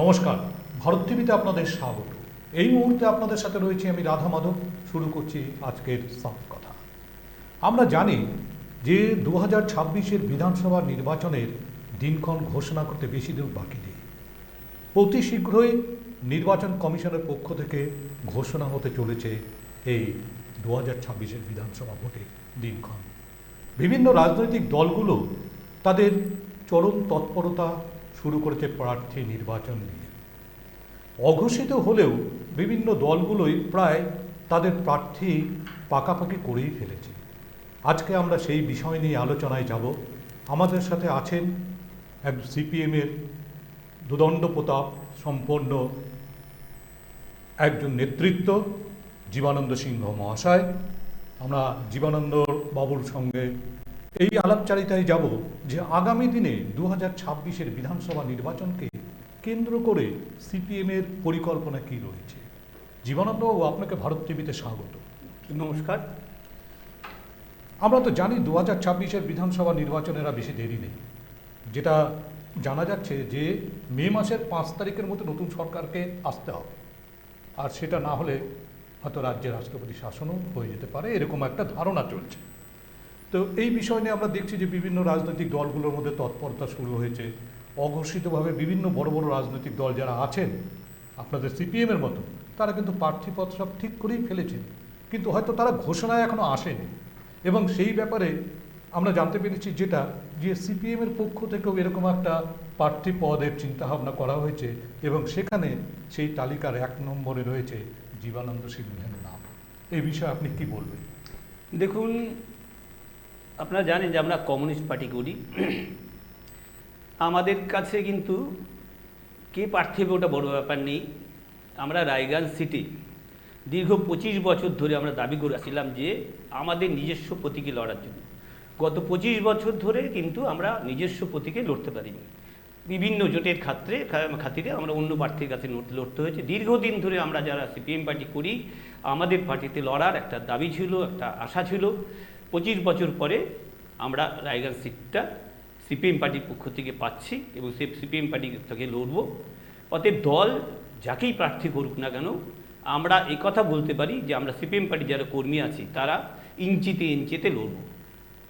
নমস্কার, ভারত টিভিতে আপনাদের স্বাগত। এই মুহূর্তে আপনাদের সাথে রয়েছি আমি রাধা মাধব। শুরু করছি আজকের সব কথা। আমরা জানি যে 2026-এর বিধানসভা নির্বাচনের দিনক্ষণ ঘোষণা করতে বেশি দিন বাকি নেই। অতি শীঘ্রই নির্বাচন কমিশনের পক্ষ থেকে ঘোষণা হতে চলেছে এই 2026-এর বিধানসভা ভোটের দিনক্ষণ। বিভিন্ন রাজনৈতিক দলগুলো তাদের চরম তৎপরতা শুরু করেছে প্রার্থী নির্বাচন নিয়ে। অঘোষিত হলেও বিভিন্ন দলগুলোই প্রায় তাদের প্রার্থী পাকাপাকি করেই ফেলেছে। আজকে আমরা সেই বিষয় নিয়ে আলোচনায় যাব। আমাদের সাথে আছেন এক সিপিএমের দুদণ্ড প্রতাপ সম্পন্ন একজন নেতৃত্ব, জীবানন্দ সিংহ মহাশয়। আমরা জীবানন্দ বাবুর সঙ্গে এই আলাপচারিতায় যাব যে আগামী দিনে 2026-এর বিধানসভা নির্বাচনকে কেন্দ্র করে সিপিএমের পরিকল্পনা কী রয়েছে। জীবানন্দবাবু, আপনাকে ভারত টিভিতে স্বাগত। নমস্কার। আমরা তো জানি 2026-এর বিধানসভা নির্বাচনের আর বেশি দেরি নেই। যেটা জানা যাচ্ছে যে মে মাসের 5 তারিখের মধ্যে নতুন সরকারকে আসতে হবে, আর সেটা না হলে হয়তো রাজ্যের রাষ্ট্রপতি শাসনও হয়ে যেতে পারে, এরকম একটা ধারণা চলছে। তো এই বিষয় নিয়ে আমরা দেখছি যে বিভিন্ন রাজনৈতিক দলগুলোর মধ্যে তৎপরতা শুরু হয়েছে। অঘোষিতভাবে বিভিন্ন বড় বড় রাজনৈতিক দল যারা আছেন আপনাদের সিপিএমের মতো, তারা কিন্তু প্রার্থীপদ সব ঠিক করেই ফেলেছেন, কিন্তু হয়তো তারা ঘোষণায় এখনও আসেনি। এবং সেই ব্যাপারে আমরা জানতে পেরেছি যেটা যে সিপিএমের পক্ষ থেকেও এরকম একটা প্রার্থী পদের চিন্তাভাবনা করা হয়েছে, এবং সেখানে সেই তালিকার 1 নম্বরে রয়েছে জীবানন্দ সিংহের নাম। এই বিষয়ে আপনি কি বলবেন? দেখুন, আপনারা জানেন যে আমরা কমিউনিস্ট পার্টি করি। আমাদের কাছে কিন্তু কে প্রার্থী হবে ওটা বড় ব্যাপার নেই। আমরা রায়গঞ্জ সিটি দীর্ঘ 25 বছর ধরে আমরা দাবি করেছিলাম যে আমাদের নিজস্ব প্রতীকে লড়ার জন্য। গত 25 বছর ধরে কিন্তু আমরা নিজস্ব প্রতীকে লড়তে পারিনি। বিভিন্ন জোটের খাতিরে আমরা অন্য প্রার্থীর কাছে লড়তে হয়েছে। দীর্ঘদিন ধরে আমরা যারা সিপিএম পার্টি করি, আমাদের পার্টিতে লড়ার একটা দাবি ছিল, একটা আশা ছিল। 25 বছর পরে আমরা রায়গঞ্জ সিটটা সিপিএম পার্টির পক্ষ থেকে পাচ্ছি এবং সে সিপিএম পার্টি থেকে লড়ব। অতএব দল যাকেই প্রার্থী করুক না কেন, আমরা এই কথা বলতে পারি যে আমরা সিপিএম পার্টির যারা কর্মী আছি তারা ইঞ্চিতে ইঞ্চিতে লড়ব,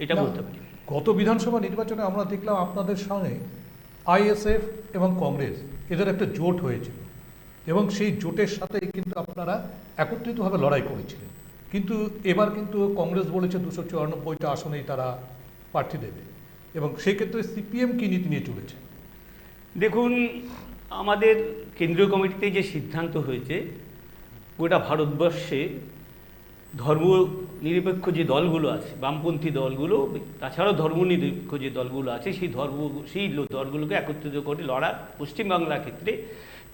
এটা বলতে পারি। গত বিধানসভা নির্বাচনে আমরা দেখলাম আপনাদের সঙ্গে আইএসএফ এবং কংগ্রেস এদের একটা জোট হয়েছিল, এবং সেই জোটের সাথে কিন্তু আপনারা একত্রিতভাবে লড়াই করেছিলেন। কিন্তু এবার কিন্তু কংগ্রেস বলেছে 294টা আসনেই তারা প্রার্থী দেবে, এবং সেক্ষেত্রে সিপিএম কি নীতি নিয়ে চলেছে? দেখুন, আমাদের কেন্দ্রীয় কমিটিতে যে সিদ্ধান্ত হয়েছে, গোটা ভারতবর্ষে ধর্মনিরপেক্ষ যে দলগুলো আছে, বামপন্থী দলগুলো, তাছাড়াও ধর্মনিরপেক্ষ যে দলগুলো আছে, সেই দলগুলোকে একত্রিত করে লড়া। পশ্চিমবাংলার ক্ষেত্রে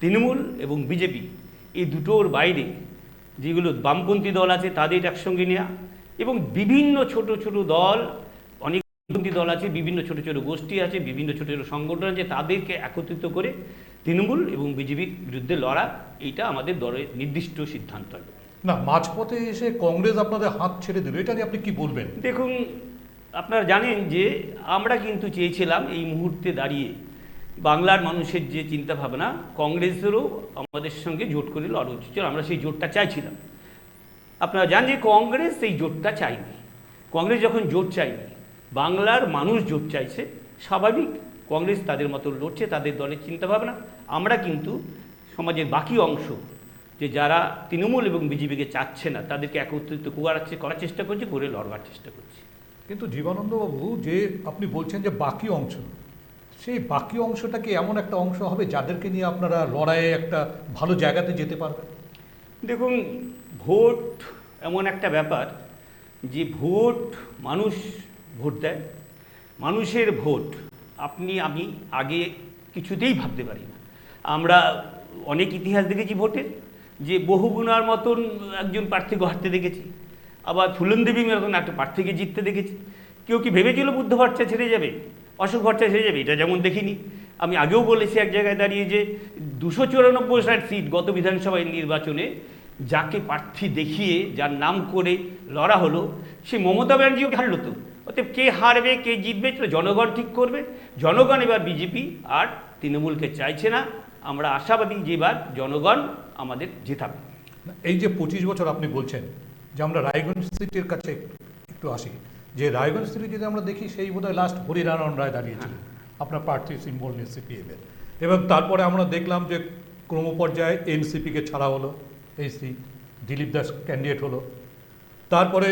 তৃণমূল এবং বিজেপি এই দুটোর বাইরে যেগুলো বামপন্থী দল আছে তাদের একসঙ্গে নেওয়া, এবং বিভিন্ন ছোট ছোট দল, অনেক বামপন্থী দল আছে, বিভিন্ন ছোট ছোট গোষ্ঠী আছে, বিভিন্ন ছোট ছোট সংগঠন আছে, তাদেরকে একত্রিত করে তৃণমূল এবং বিজেপির বিরুদ্ধে লড়া, এইটা আমাদের দলের নির্দিষ্ট সিদ্ধান্ত। না, মাঝপথে এসে কংগ্রেস আপনাদের হাত ছেড়ে দিল, এটা নিয়ে আপনি কি বলবেন? দেখুন, আপনারা জানেন যে আমরা কিন্তু চেয়েছিলাম এই মুহূর্তে দাঁড়িয়ে বাংলার মানুষের যে চিন্তাভাবনা, কংগ্রেসেরও আমাদের সঙ্গে জোট করে লড়া উচিত ছিল। আমরা সেই জোটটা চাইছিলাম। আপনারা জানেন যে কংগ্রেস সেই জোটটা চায়নি। কংগ্রেস যখন জোট চায়নি, বাংলার মানুষ জোট চাইছে, স্বাভাবিক কংগ্রেস তাদের মতো লড়ছে, তাদের দলের চিন্তাভাবনা। আমরা কিন্তু সমাজের বাকি অংশ যে যারা তৃণমূল এবং বিজেপিকে চাচ্ছে না, তাদেরকে একত্রিত করার চেষ্টা করছি, করে লড়বার চেষ্টা করছি। কিন্তু জীবানন্দবাবু, যে আপনি বলছেন যে বাকি অংশ, সেই বাকি অংশটা কি এমন একটা অংশ হবে যাদেরকে নিয়ে আপনারা লড়াইয়ে একটা ভালো জায়গাতে যেতে পারবেন? দেখুন, ভোট এমন একটা ব্যাপার যে ভোট, মানুষ ভোট দেয়। মানুষের ভোট আমি আগে কিছুতেই ভাবতে পারি না। আমরা অনেক ইতিহাস দেখেছি ভোটের, যে বহুগুণার মতন একজন প্রার্থীকে হারতে দেখেছি, আবার ফুলনদেবীর মতন একটা প্রার্থীকে জিততে দেখেছি। কেউ কি ভেবেছিল বুদ্ধ ভট্টাচার্য ছেড়ে যাবে, অশোক ভট্টাচার্য ছেড়ে যাবে? এটা যেমন দেখিনি। আমি আগেও বলেছি এক জায়গায় দাঁড়িয়ে যে 294 সিট গত বিধানসভায় নির্বাচনে যাকে প্রার্থী দেখিয়ে, যার নাম করে লড়া হলো, সে মমতা ব্যানার্জিও হারল। তো অতএব কে হারবে কে জিতবে জনগণ ঠিক করবে। জনগণ এবার বিজেপি আর তৃণমূলকে চাইছে না, আমরা আশাবাদী যে এবার জনগণ আমাদের জেতাবে। এই যে 25 বছর আপনি বলছেন, যে আমরা রায়গঞ্জ সিটির কাছে একটু আসি, যে রায়গঞ্জ সিটি যদি আমরা দেখি সেই বোধহয় লাস্ট হরিনারায়ণ রায় দাঁড়িয়েছিলেন আপনার প্রার্থী সিম্বল নিয়ে সিপিএমের, এবং তারপরে আমরা দেখলাম যে ক্রমপর্যায়ে এনসিপিকে ছাড়া হলো, এই দিলীপ দাস ক্যান্ডিডেট হলো, তারপরে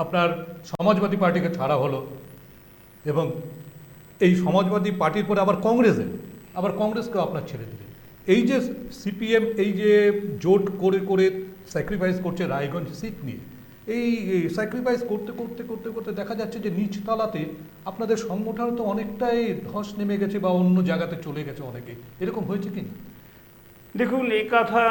আপনার সমাজবাদী পার্টিকে ছাড়া হলো, এবং এই সমাজবাদী পার্টির পরে আবার কংগ্রেসকেও আপনার ছেড়ে দিলেন। এই যে সিপিএম এই যে জোট করে করে স্যাক্রিফাইস করছে রায়গঞ্জ সিট নিয়ে, এই স্যাক্রিফাইস করতে করতে করতে করতে দেখা যাচ্ছে যে নিচতলাতে আপনাদের সংগঠন তো অনেকটাই ধস নেমে গেছে বা অন্য জায়গাতে চলে গেছে অনেকে, এরকম হয়েছে কি না? দেখুন, এই কথা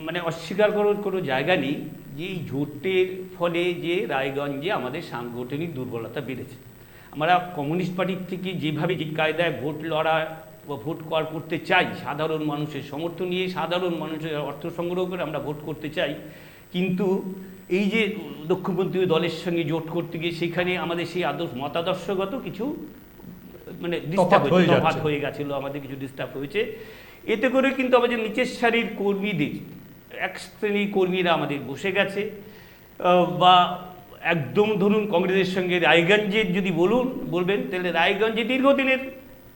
মানে অস্বীকার করার কোনো জায়গা নেই যে এই জোটের ফলে যে রায়গঞ্জে আমাদের সাংগঠনিক দুর্বলতা বেড়েছে। আমরা কমিউনিস্ট পার্টির থেকে যেভাবে যে কায়দায় ভোট লড়া বা ভোট করতে চাই, সাধারণ মানুষের সমর্থন নিয়ে সাধারণ মানুষের অর্থ সংগ্রহ করে আমরা ভোট করতে চাই, কিন্তু এই যে দক্ষিণপন্থী দলের সঙ্গে জোট করতে গিয়ে সেখানে আমাদের সেই মতাদর্শগত কিছু মানে তফাৎ হয়ে গেছিলো, আমাদের কিছু ডিস্টার্ব হয়েছে। এতে করে কিন্তু আমাদের নিচের সারির কর্মীদের এক শ্রেণীর কর্মীরা আমাদের বসে গেছে, বা একদম ধরুন কংগ্রেসের সঙ্গে রায়গঞ্জের যদি বলবেন তাহলে রায়গঞ্জে দীর্ঘদিনের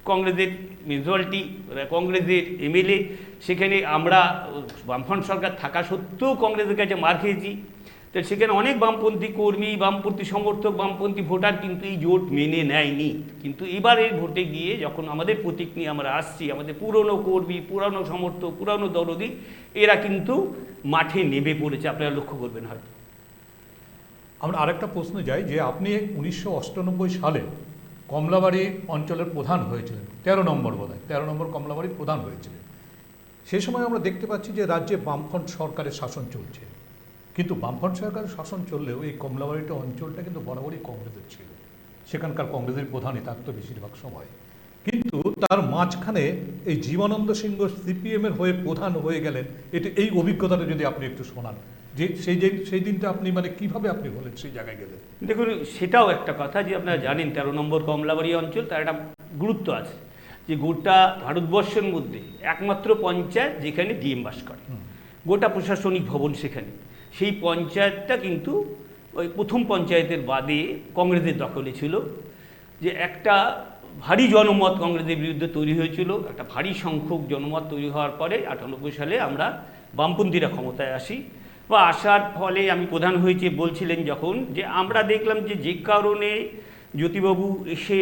কংগ্রেসের মিউনিসিপ্যালিটি, কংগ্রেসের এমএলএ, সেখানে আমরা বামফ্রন্ট সরকার থাকা সত্ত্বেও কংগ্রেসের কাছে মার খেয়েছি। তো সেখানে অনেক বামপন্থী কর্মী, বামপন্থী সমর্থক, বামপন্থী ভোটার কিন্তু এই জোট মেনে নেয়নি। কিন্তু এবারের ভোটে গিয়ে যখন আমাদের প্রতীক নিয়ে আমরা আসছি, আমাদের পুরনো কর্মী, পুরানো সমর্থক, পুরানো দরদি এরা কিন্তু মাঠে নেমে পড়েছে, আপনারা লক্ষ্য করবেন হয়তো। আমরা আরেকটা প্রশ্ন যাই, যে আপনি 1998 সালে কমলাবাড়ি অঞ্চলের প্রধান হয়েছিলেন, 13 নম্বর বোধহয় 13 নম্বর কমলাবাড়ির প্রধান হয়েছিলেন। সেই সময় আমরা দেখতে পাচ্ছি যে রাজ্যে বামফ্রন্ট সরকারের শাসন চলছে, কিন্তু বামফ্রন্ট সরকারের শাসন চললেও এই কমলাবাড়িটা অঞ্চলটা কিন্তু বরাবরই কংগ্রেসের ছিল, সেখানকার কংগ্রেসের প্রধানই থাকতো বেশিরভাগ সময়। কিন্তু তার মাঝখানে এই জীবনানন্দ সিংহ সিপিএমের হয়ে প্রধান হয়ে গেলেন, এই অভিজ্ঞতাটা যদি আপনি একটু শোনান, যে সেই দিনটা আপনি মানে কিভাবে আপনি বলেন সেই জায়গায় গেলেন। দেখুন, সেটাও একটা কথা যে আপনারা জানেন 13 নম্বর কমলাবাড়ি অঞ্চল, তার একটা গুরুত্ব আছে যে গোটা ভারতবর্ষের মধ্যে একমাত্র পঞ্চায়েত যেখানে ডিএম বাস করে, গোটা প্রশাসনিক ভবন সেখানে। সেই পঞ্চায়েতটা কিন্তু ওই প্রথম পঞ্চায়েতের বাদে কংগ্রেসের দখলে ছিল, যে একটা ভারী জনমত কংগ্রেসের বিরুদ্ধে তৈরি হয়েছিল। একটা ভারী সংখ্যক জনমত তৈরি হওয়ার পরে 98 সালে আমরা বামপন্থীরা ক্ষমতায় আসি, বা আসার ফলে আমি প্রধান হয়েছি বলছিলেন যখন, যে আমরা দেখলাম যে কারণে জ্যোতিবাবু এসে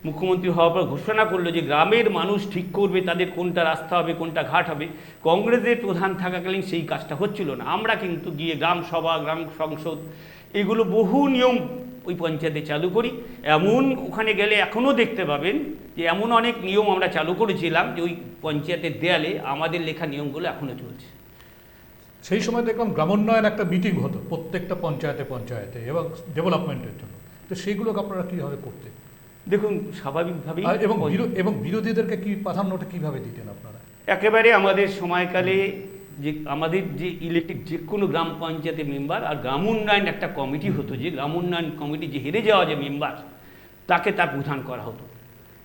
মুখ্যমন্ত্রী হওয়ার পর ঘোষণা করলো যে গ্রামের মানুষ ঠিক করবে তাদের কোনটা রাস্তা হবে, কোনটা ঘাট হবে। কংগ্রেসের প্রধান থাকাকালীন সেই কাজটা হচ্ছিল না। আমরা কিন্তু গিয়ে গ্রাম সভা, গ্রাম সংসদ, এগুলো বহু নিয়ম ওই পঞ্চায়েতে চালু করি। এমন ওখানে গেলে এখনও দেখতে পাবেন যে এমন অনেক নিয়ম আমরা চালু করেছিলাম যে ওই পঞ্চায়েতের দেয়ালে আমাদের লেখা নিয়মগুলো এখনও চলছে। সেই সময় দেখলাম গ্রামোন্নয়ন একটা মিটিং হতো প্রত্যেকটা পঞ্চায়েতে এবং ডেভেলপমেন্টের জন্য, তো সেইগুলোকে আপনারা কীভাবে করতেন? দেখুন, স্বাভাবিকভাবেই এবং বিরোধীদেরকে কি প্রাধান্যটা কীভাবে দিতেন আপনারা? একেবারে আমাদের সময়কালে যে আমাদের যে ইলেকটেড যে কোনো গ্রাম পঞ্চায়েতের মেম্বার আর গ্রাম উন্নয়ন একটা কমিটি হতো, যে গ্রাম উন্নয়ন কমিটি যে হেরে যাওয়া যে মেম্বার তাকে তার প্রধান করা হতো।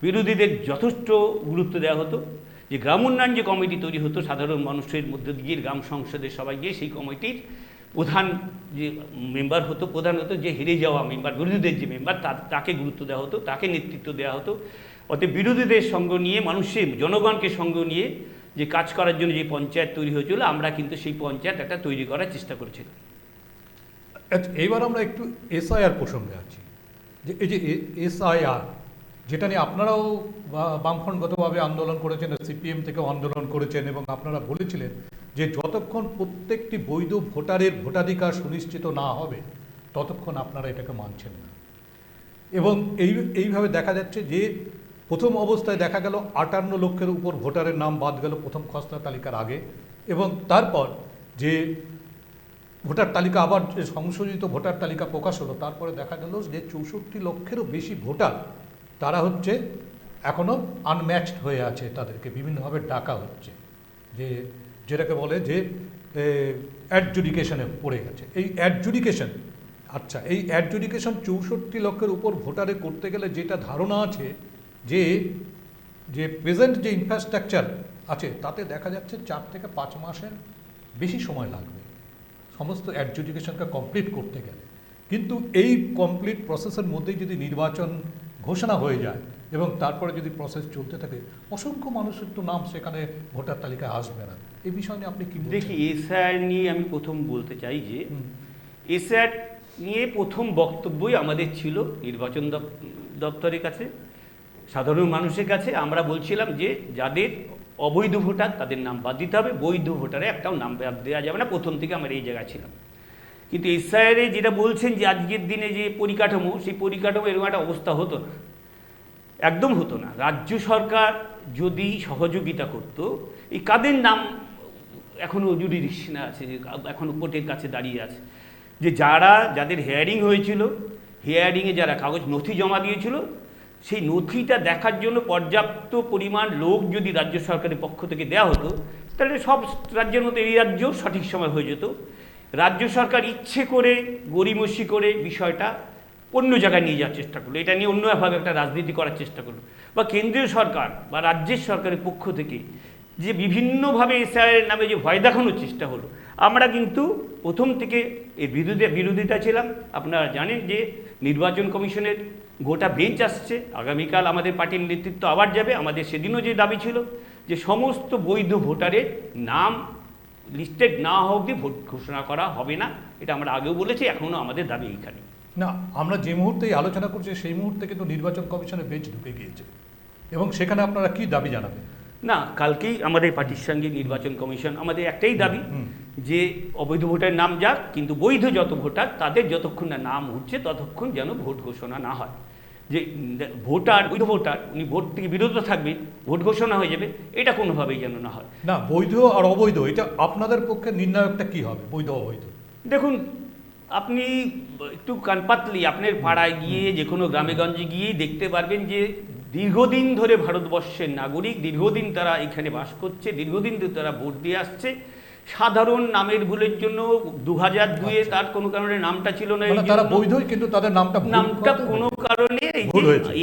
বিরোধীদের যথেষ্ট গুরুত্ব দেওয়া হতো। যে গ্রাম উন্নয়ন যে কমিটি তৈরি হতো সাধারণ মানুষের মধ্যে দিয়ে গ্রাম সংসদের সবাই গিয়ে, সেই কমিটির প্রধান যে মেম্বার হতো, প্রধান হতো যে হেরে যাওয়া মেম্বার, বিরোধীদের যে মেম্বার তাকে গুরুত্ব দেওয়া হতো, তাকে নেতৃত্ব দেওয়া হতো। অতএব বিরোধীদের সঙ্গ নিয়ে, মানুষের জনগণকে সঙ্গ নিয়ে যে কাজ করার জন্য যে পঞ্চায়েত তৈরি হয়েছিল, আমরা কিন্তু সেই পঞ্চায়েত একটা তৈরি করার চেষ্টা করেছিলাম। এইবার আমরা একটু এসআইআর প্রসঙ্গে আছি, যে এই যে এসআইআর, যেটা নিয়ে আপনারাও বামফ্রন্টগতভাবে আন্দোলন করেছেন, সিপিএম থেকেও আন্দোলন করেছেন, এবং আপনারা বলেছিলেন যে যতক্ষণ প্রত্যেকটি বৈধ ভোটারের ভোটাধিকার সুনিশ্চিত না হবে ততক্ষণ আপনারা এটাকে মানছেন না। এবং এইভাবে দেখা যাচ্ছে যে প্রথম অবস্থায় দেখা গেল 58 লক্ষের উপর ভোটারের নাম বাদ গেল প্রথম খসড়া তালিকার আগে, এবং তারপর যে ভোটার তালিকা আবার যে সংশোধিত ভোটার তালিকা প্রকাশ হলো, তারপরে দেখা গেল যে 64 লক্ষেরও বেশি ভোটার তারা হচ্ছে এখনও আনম্যাচড হয়ে আছে, তাদেরকে বিভিন্নভাবে ডাকা হচ্ছে, যেটাকে বলে যে অ্যাডজুডিকেশনে পড়ে গেছে। এই অ্যাডজুডিকেশন, আচ্ছা, এই অ্যাডজুডিকেশন 64 লক্ষের উপর ভোটারে করতে গেলে যেটা ধারণা আছে যে প্রেজেন্ট যে ইনফ্রাস্ট্রাকচার আছে তাতে দেখা যাচ্ছে 4 থেকে 5 মাসের বেশি সময় লাগবে সমস্ত অ্যাডজুডিকেশনকে কমপ্লিট করতে গেলে। কিন্তু এই কমপ্লিট প্রসেসের মধ্যেই যদি নির্বাচন ঘোষণা হয়ে যায় এবং তারপরে যদি প্রসেস চলতে থাকে, অসংখ্য মানুষের তো নাম সেখানে ভোটার তালিকায় আসবে না। এই বিষয় নিয়ে আপনি কি বলছেন? দেখি, এসআইআর নিয়ে আমি প্রথম বলতে চাই যে এসআইআর নিয়ে প্রথম বক্তব্যই আমাদের ছিল নির্বাচন দপ্তরের কাছে, সাধারণ মানুষের কাছে। আমরা বলছিলাম যে যাদের অবৈধ ভোটার তাদের নাম বাদ দিতে হবে, বৈধ ভোটারে একটাও নাম বাদ দেওয়া যাবে না। প্রথম থেকে আমরা এই জায়গায় ছিলাম। কিন্তু এসআইআরে যেটা বলছেন যে আজকের দিনে যে পরিকাঠামো, সেই পরিকাঠামো এরকম একটা অবস্থা হতো না, একদম হতো না। রাজ্য সরকার যদি সহযোগিতা করত, এই কাদের নাম এখনও জুডিশনে আছে, এখনও কোর্টের কাছে দাঁড়িয়ে আছে, যে যাদের হিয়ারিং হয়েছিল, হিয়ারিংয়ে যারা কাগজ নথি জমা দিয়েছিল, সেই নথিটা দেখার জন্য পর্যাপ্ত পরিমাণ লোক যদি রাজ্য সরকারের পক্ষ থেকে দেওয়া হতো, তাহলে সব রাজ্যের মতো এই রাজ্যও সঠিক সময় হয়ে যেত। রাজ্য সরকার ইচ্ছে করে গড়িমসি করে বিষয়টা অন্য জায়গায় নিয়ে যাওয়ার চেষ্টা করলো, এটা নিয়ে অন্যভাবে একটা রাজনীতি করার চেষ্টা করলো, বা কেন্দ্রীয় সরকার বা রাজ্যের সরকারের পক্ষ থেকে যে বিভিন্নভাবে এসআইআর নামে যে ভয় দেখানোর চেষ্টা হলো। আমরা কিন্তু প্রথম থেকে এর বিরোধিতা ছিলাম। আপনারা জানেন যে নির্বাচন কমিশনের গোটা বেঞ্চ আসছে, আগামীকাল আমাদের পার্টির নেতৃত্ব আবার যাবে। আমাদের সেদিনও যে দাবি ছিল যে সমস্ত বৈধ ভোটারের নাম লিস্টেড না হওয়া অবধি ভোট ঘোষণা করা হবে না। এটা আমরা আগেও বলেছি, এখনও আমাদের দাবি এইখানে। না, আমরা যে মুহূর্তেই আলোচনা করছি সেই মুহূর্তে কিন্তু নির্বাচন কমিশনের বেঞ্চ ঢুকে গিয়েছে, এবং সেখানে আপনারা কি দাবি জানাবেন? না, কালকেই আমাদের পার্টির সঙ্গে নির্বাচন কমিশন, আমাদের একটাই দাবি যে অবৈধ ভোটারের নাম যাক, কিন্তু বৈধ যত ভোটার তাদের যতক্ষণ না নাম উঠছে ততক্ষণ যেন ভোট ঘোষণা না হয়। যে ভোটার, বৈধ ভোটার, উনি ভোট থেকে বিরত থাকবে, ভোট ঘোষণা হয়ে যাবে, এটা কোনোভাবেই যেন না হয়। না, বৈধ আর অবৈধ এটা আপনাদের পক্ষে নির্ণায়কটা কি হবে, বৈধ অবৈধ? দেখুন, আপনি একটু কানপাতলি আপনার পাড়ায় গিয়ে, যে কোনো গ্রামেগঞ্জে গিয়েই দেখতে পারবেন যে দীর্ঘদিন ধরে ভারতবর্ষের নাগরিক, দীর্ঘদিন তারা এখানে বাস করছে, দীর্ঘদিন ধরে তারা ভোট দিয়ে আসছে। সাধারণ নামের ভুলের জন্য 2002-এ তার কোনো কারণে নামটা ছিল না, তারা বৈধই, কিন্তু তাদের নামটা কোনো কারণে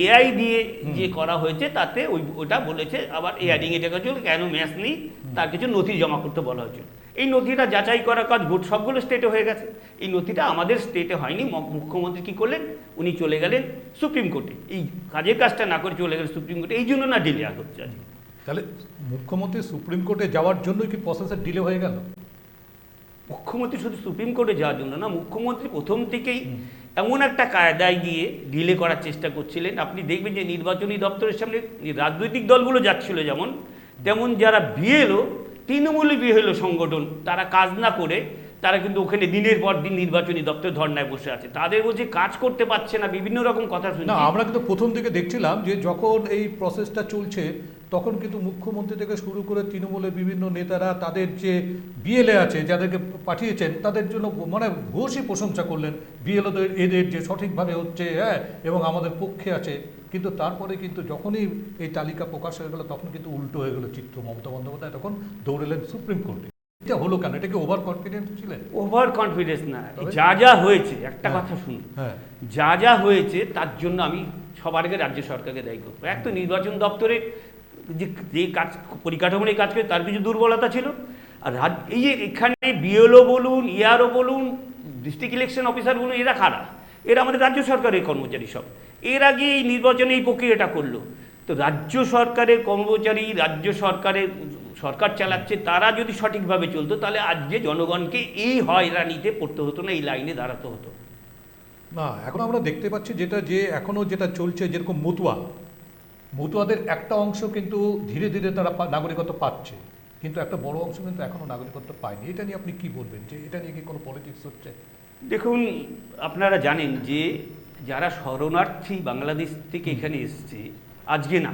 এআই দিয়ে যে করা হয়েছে তাতে ওটা বলেছে, আবার এআইডিং এটা চল কেন ম্যাচ নেই, তার কিছু নথি জমা করতে বলা হয়েছিল। এই নথিটা যাচাই করার কাজ ভোট সবগুলো স্টেটে হয়ে গেছে, এই নথিটা আমাদের স্টেটে হয়নি। মুখ্যমন্ত্রী কী করলেন, উনি চলে গেলেন সুপ্রিম কোর্টে, এই কাজের কাজটা না করে চলে গেলেন সুপ্রিম কোর্টে, এই জন্য না ডিলে হচ্ছে। তাহলে মুখ্যমন্ত্রী সুপ্রিম কোর্টে যাওয়ার জন্যই কি প্রসেসের ডিলে হয়ে গেল? মুখ্যমন্ত্রী শুধু সুপ্রিম কোর্টে যাওয়ার জন্য না, মুখ্যমন্ত্রী প্রথম থেকেই এমন একটা কায়দায় গিয়ে ডিলে করার চেষ্টা করছিলেন। আপনি দেখবেন যে নির্বাচনী দপ্তরের সামনে রাজনৈতিক দলগুলো যাচ্ছিল যেমন, তেমন যারা বিএলও, তৃণমূলী বিএলও সংগঠন, তারা কাজ না করে তারা কিন্তু ওখানে দিনের পর দিন নির্বাচনী দপ্তর ধর্নায় বসে আছে। তাদের বলছে কাজ করতে পারছে না, বিভিন্ন রকম কথা শুনছি। না, আমরা কিন্তু প্রথম দিকে দেখছিলাম যে যখন এই প্রসেসটা চলছে তখন কিন্তু মুখ্যমন্ত্রী থেকে শুরু করে তৃণমূলের বিভিন্ন নেতারা তাদের যে বিএলএ আছে যাদেরকে পাঠিয়েছেন তাদের জন্য মানে ঘোষই প্রশংসা করলেন, বিএলওদের এদের যে সঠিকভাবে হচ্ছে, হ্যাঁ, এবং আমাদের পক্ষে আছে। কিন্তু তারপরে কিন্তু যখনই এই তালিকা প্রকাশ হয়ে গেল তখন কিন্তু উল্টো হয়ে গেল চিত্র। মমতা বন্দ্যোপাধ্যায় তখন দৌড়েলেন সুপ্রিম কোর্টে। এটা হলো কেন? এটা কি ওভার কনফিডেন্স ছিলেন? ওভার কনফিডেন্স না, যা হয়েছে একটা কথা শুনুন, যা হয়েছে তার জন্য আমি সবার আগে রাজ্য সরকারকে দায়ী করবো। এক তো নির্বাচন দপ্তরের যে কাজ পরিকাঠামোর কাজ করে তার কিছু দুর্বলতা ছিল, আর এই যে এখানে বিএলও বলুন, ইআরও বলুন, ডিস্ট্রিক্ট ইলেকশন অফিসার বলুন, এরা খারাপ, এরা আমাদের রাজ্য সরকারের কর্মচারী সব। এর আগে এই নির্বাচনে এই প্রক্রিয়াটা করলো, তো রাজ্য সরকারের কর্মচারী, রাজ্য সরকার চালাচ্ছে, তারা যদি সঠিকভাবে চলতো তাহলে আজকে জনগণকে এই হয়রানিতে পড়তে হতো না, এই লাইনে দাঁড়াতে হতো না। এখন আমরা দেখতে পাচ্ছি এখনো যেটা চলছে, যেরকম মতুয়াদের একটা অংশ কিন্তু ধীরে ধীরে তারা নাগরিকত্ব পাচ্ছে, কিন্তু একটা বড় অংশ কিন্তু এখনো নাগরিকত্ব পায়নি। এটা নিয়ে আপনি কি বলবেন, যে এটা নিয়ে কি কোনো পলিটিক্স হচ্ছে? দেখুন, আপনারা জানেন যে যারা শরণার্থী বাংলাদেশ থেকে এখানে এসছে আজকে না,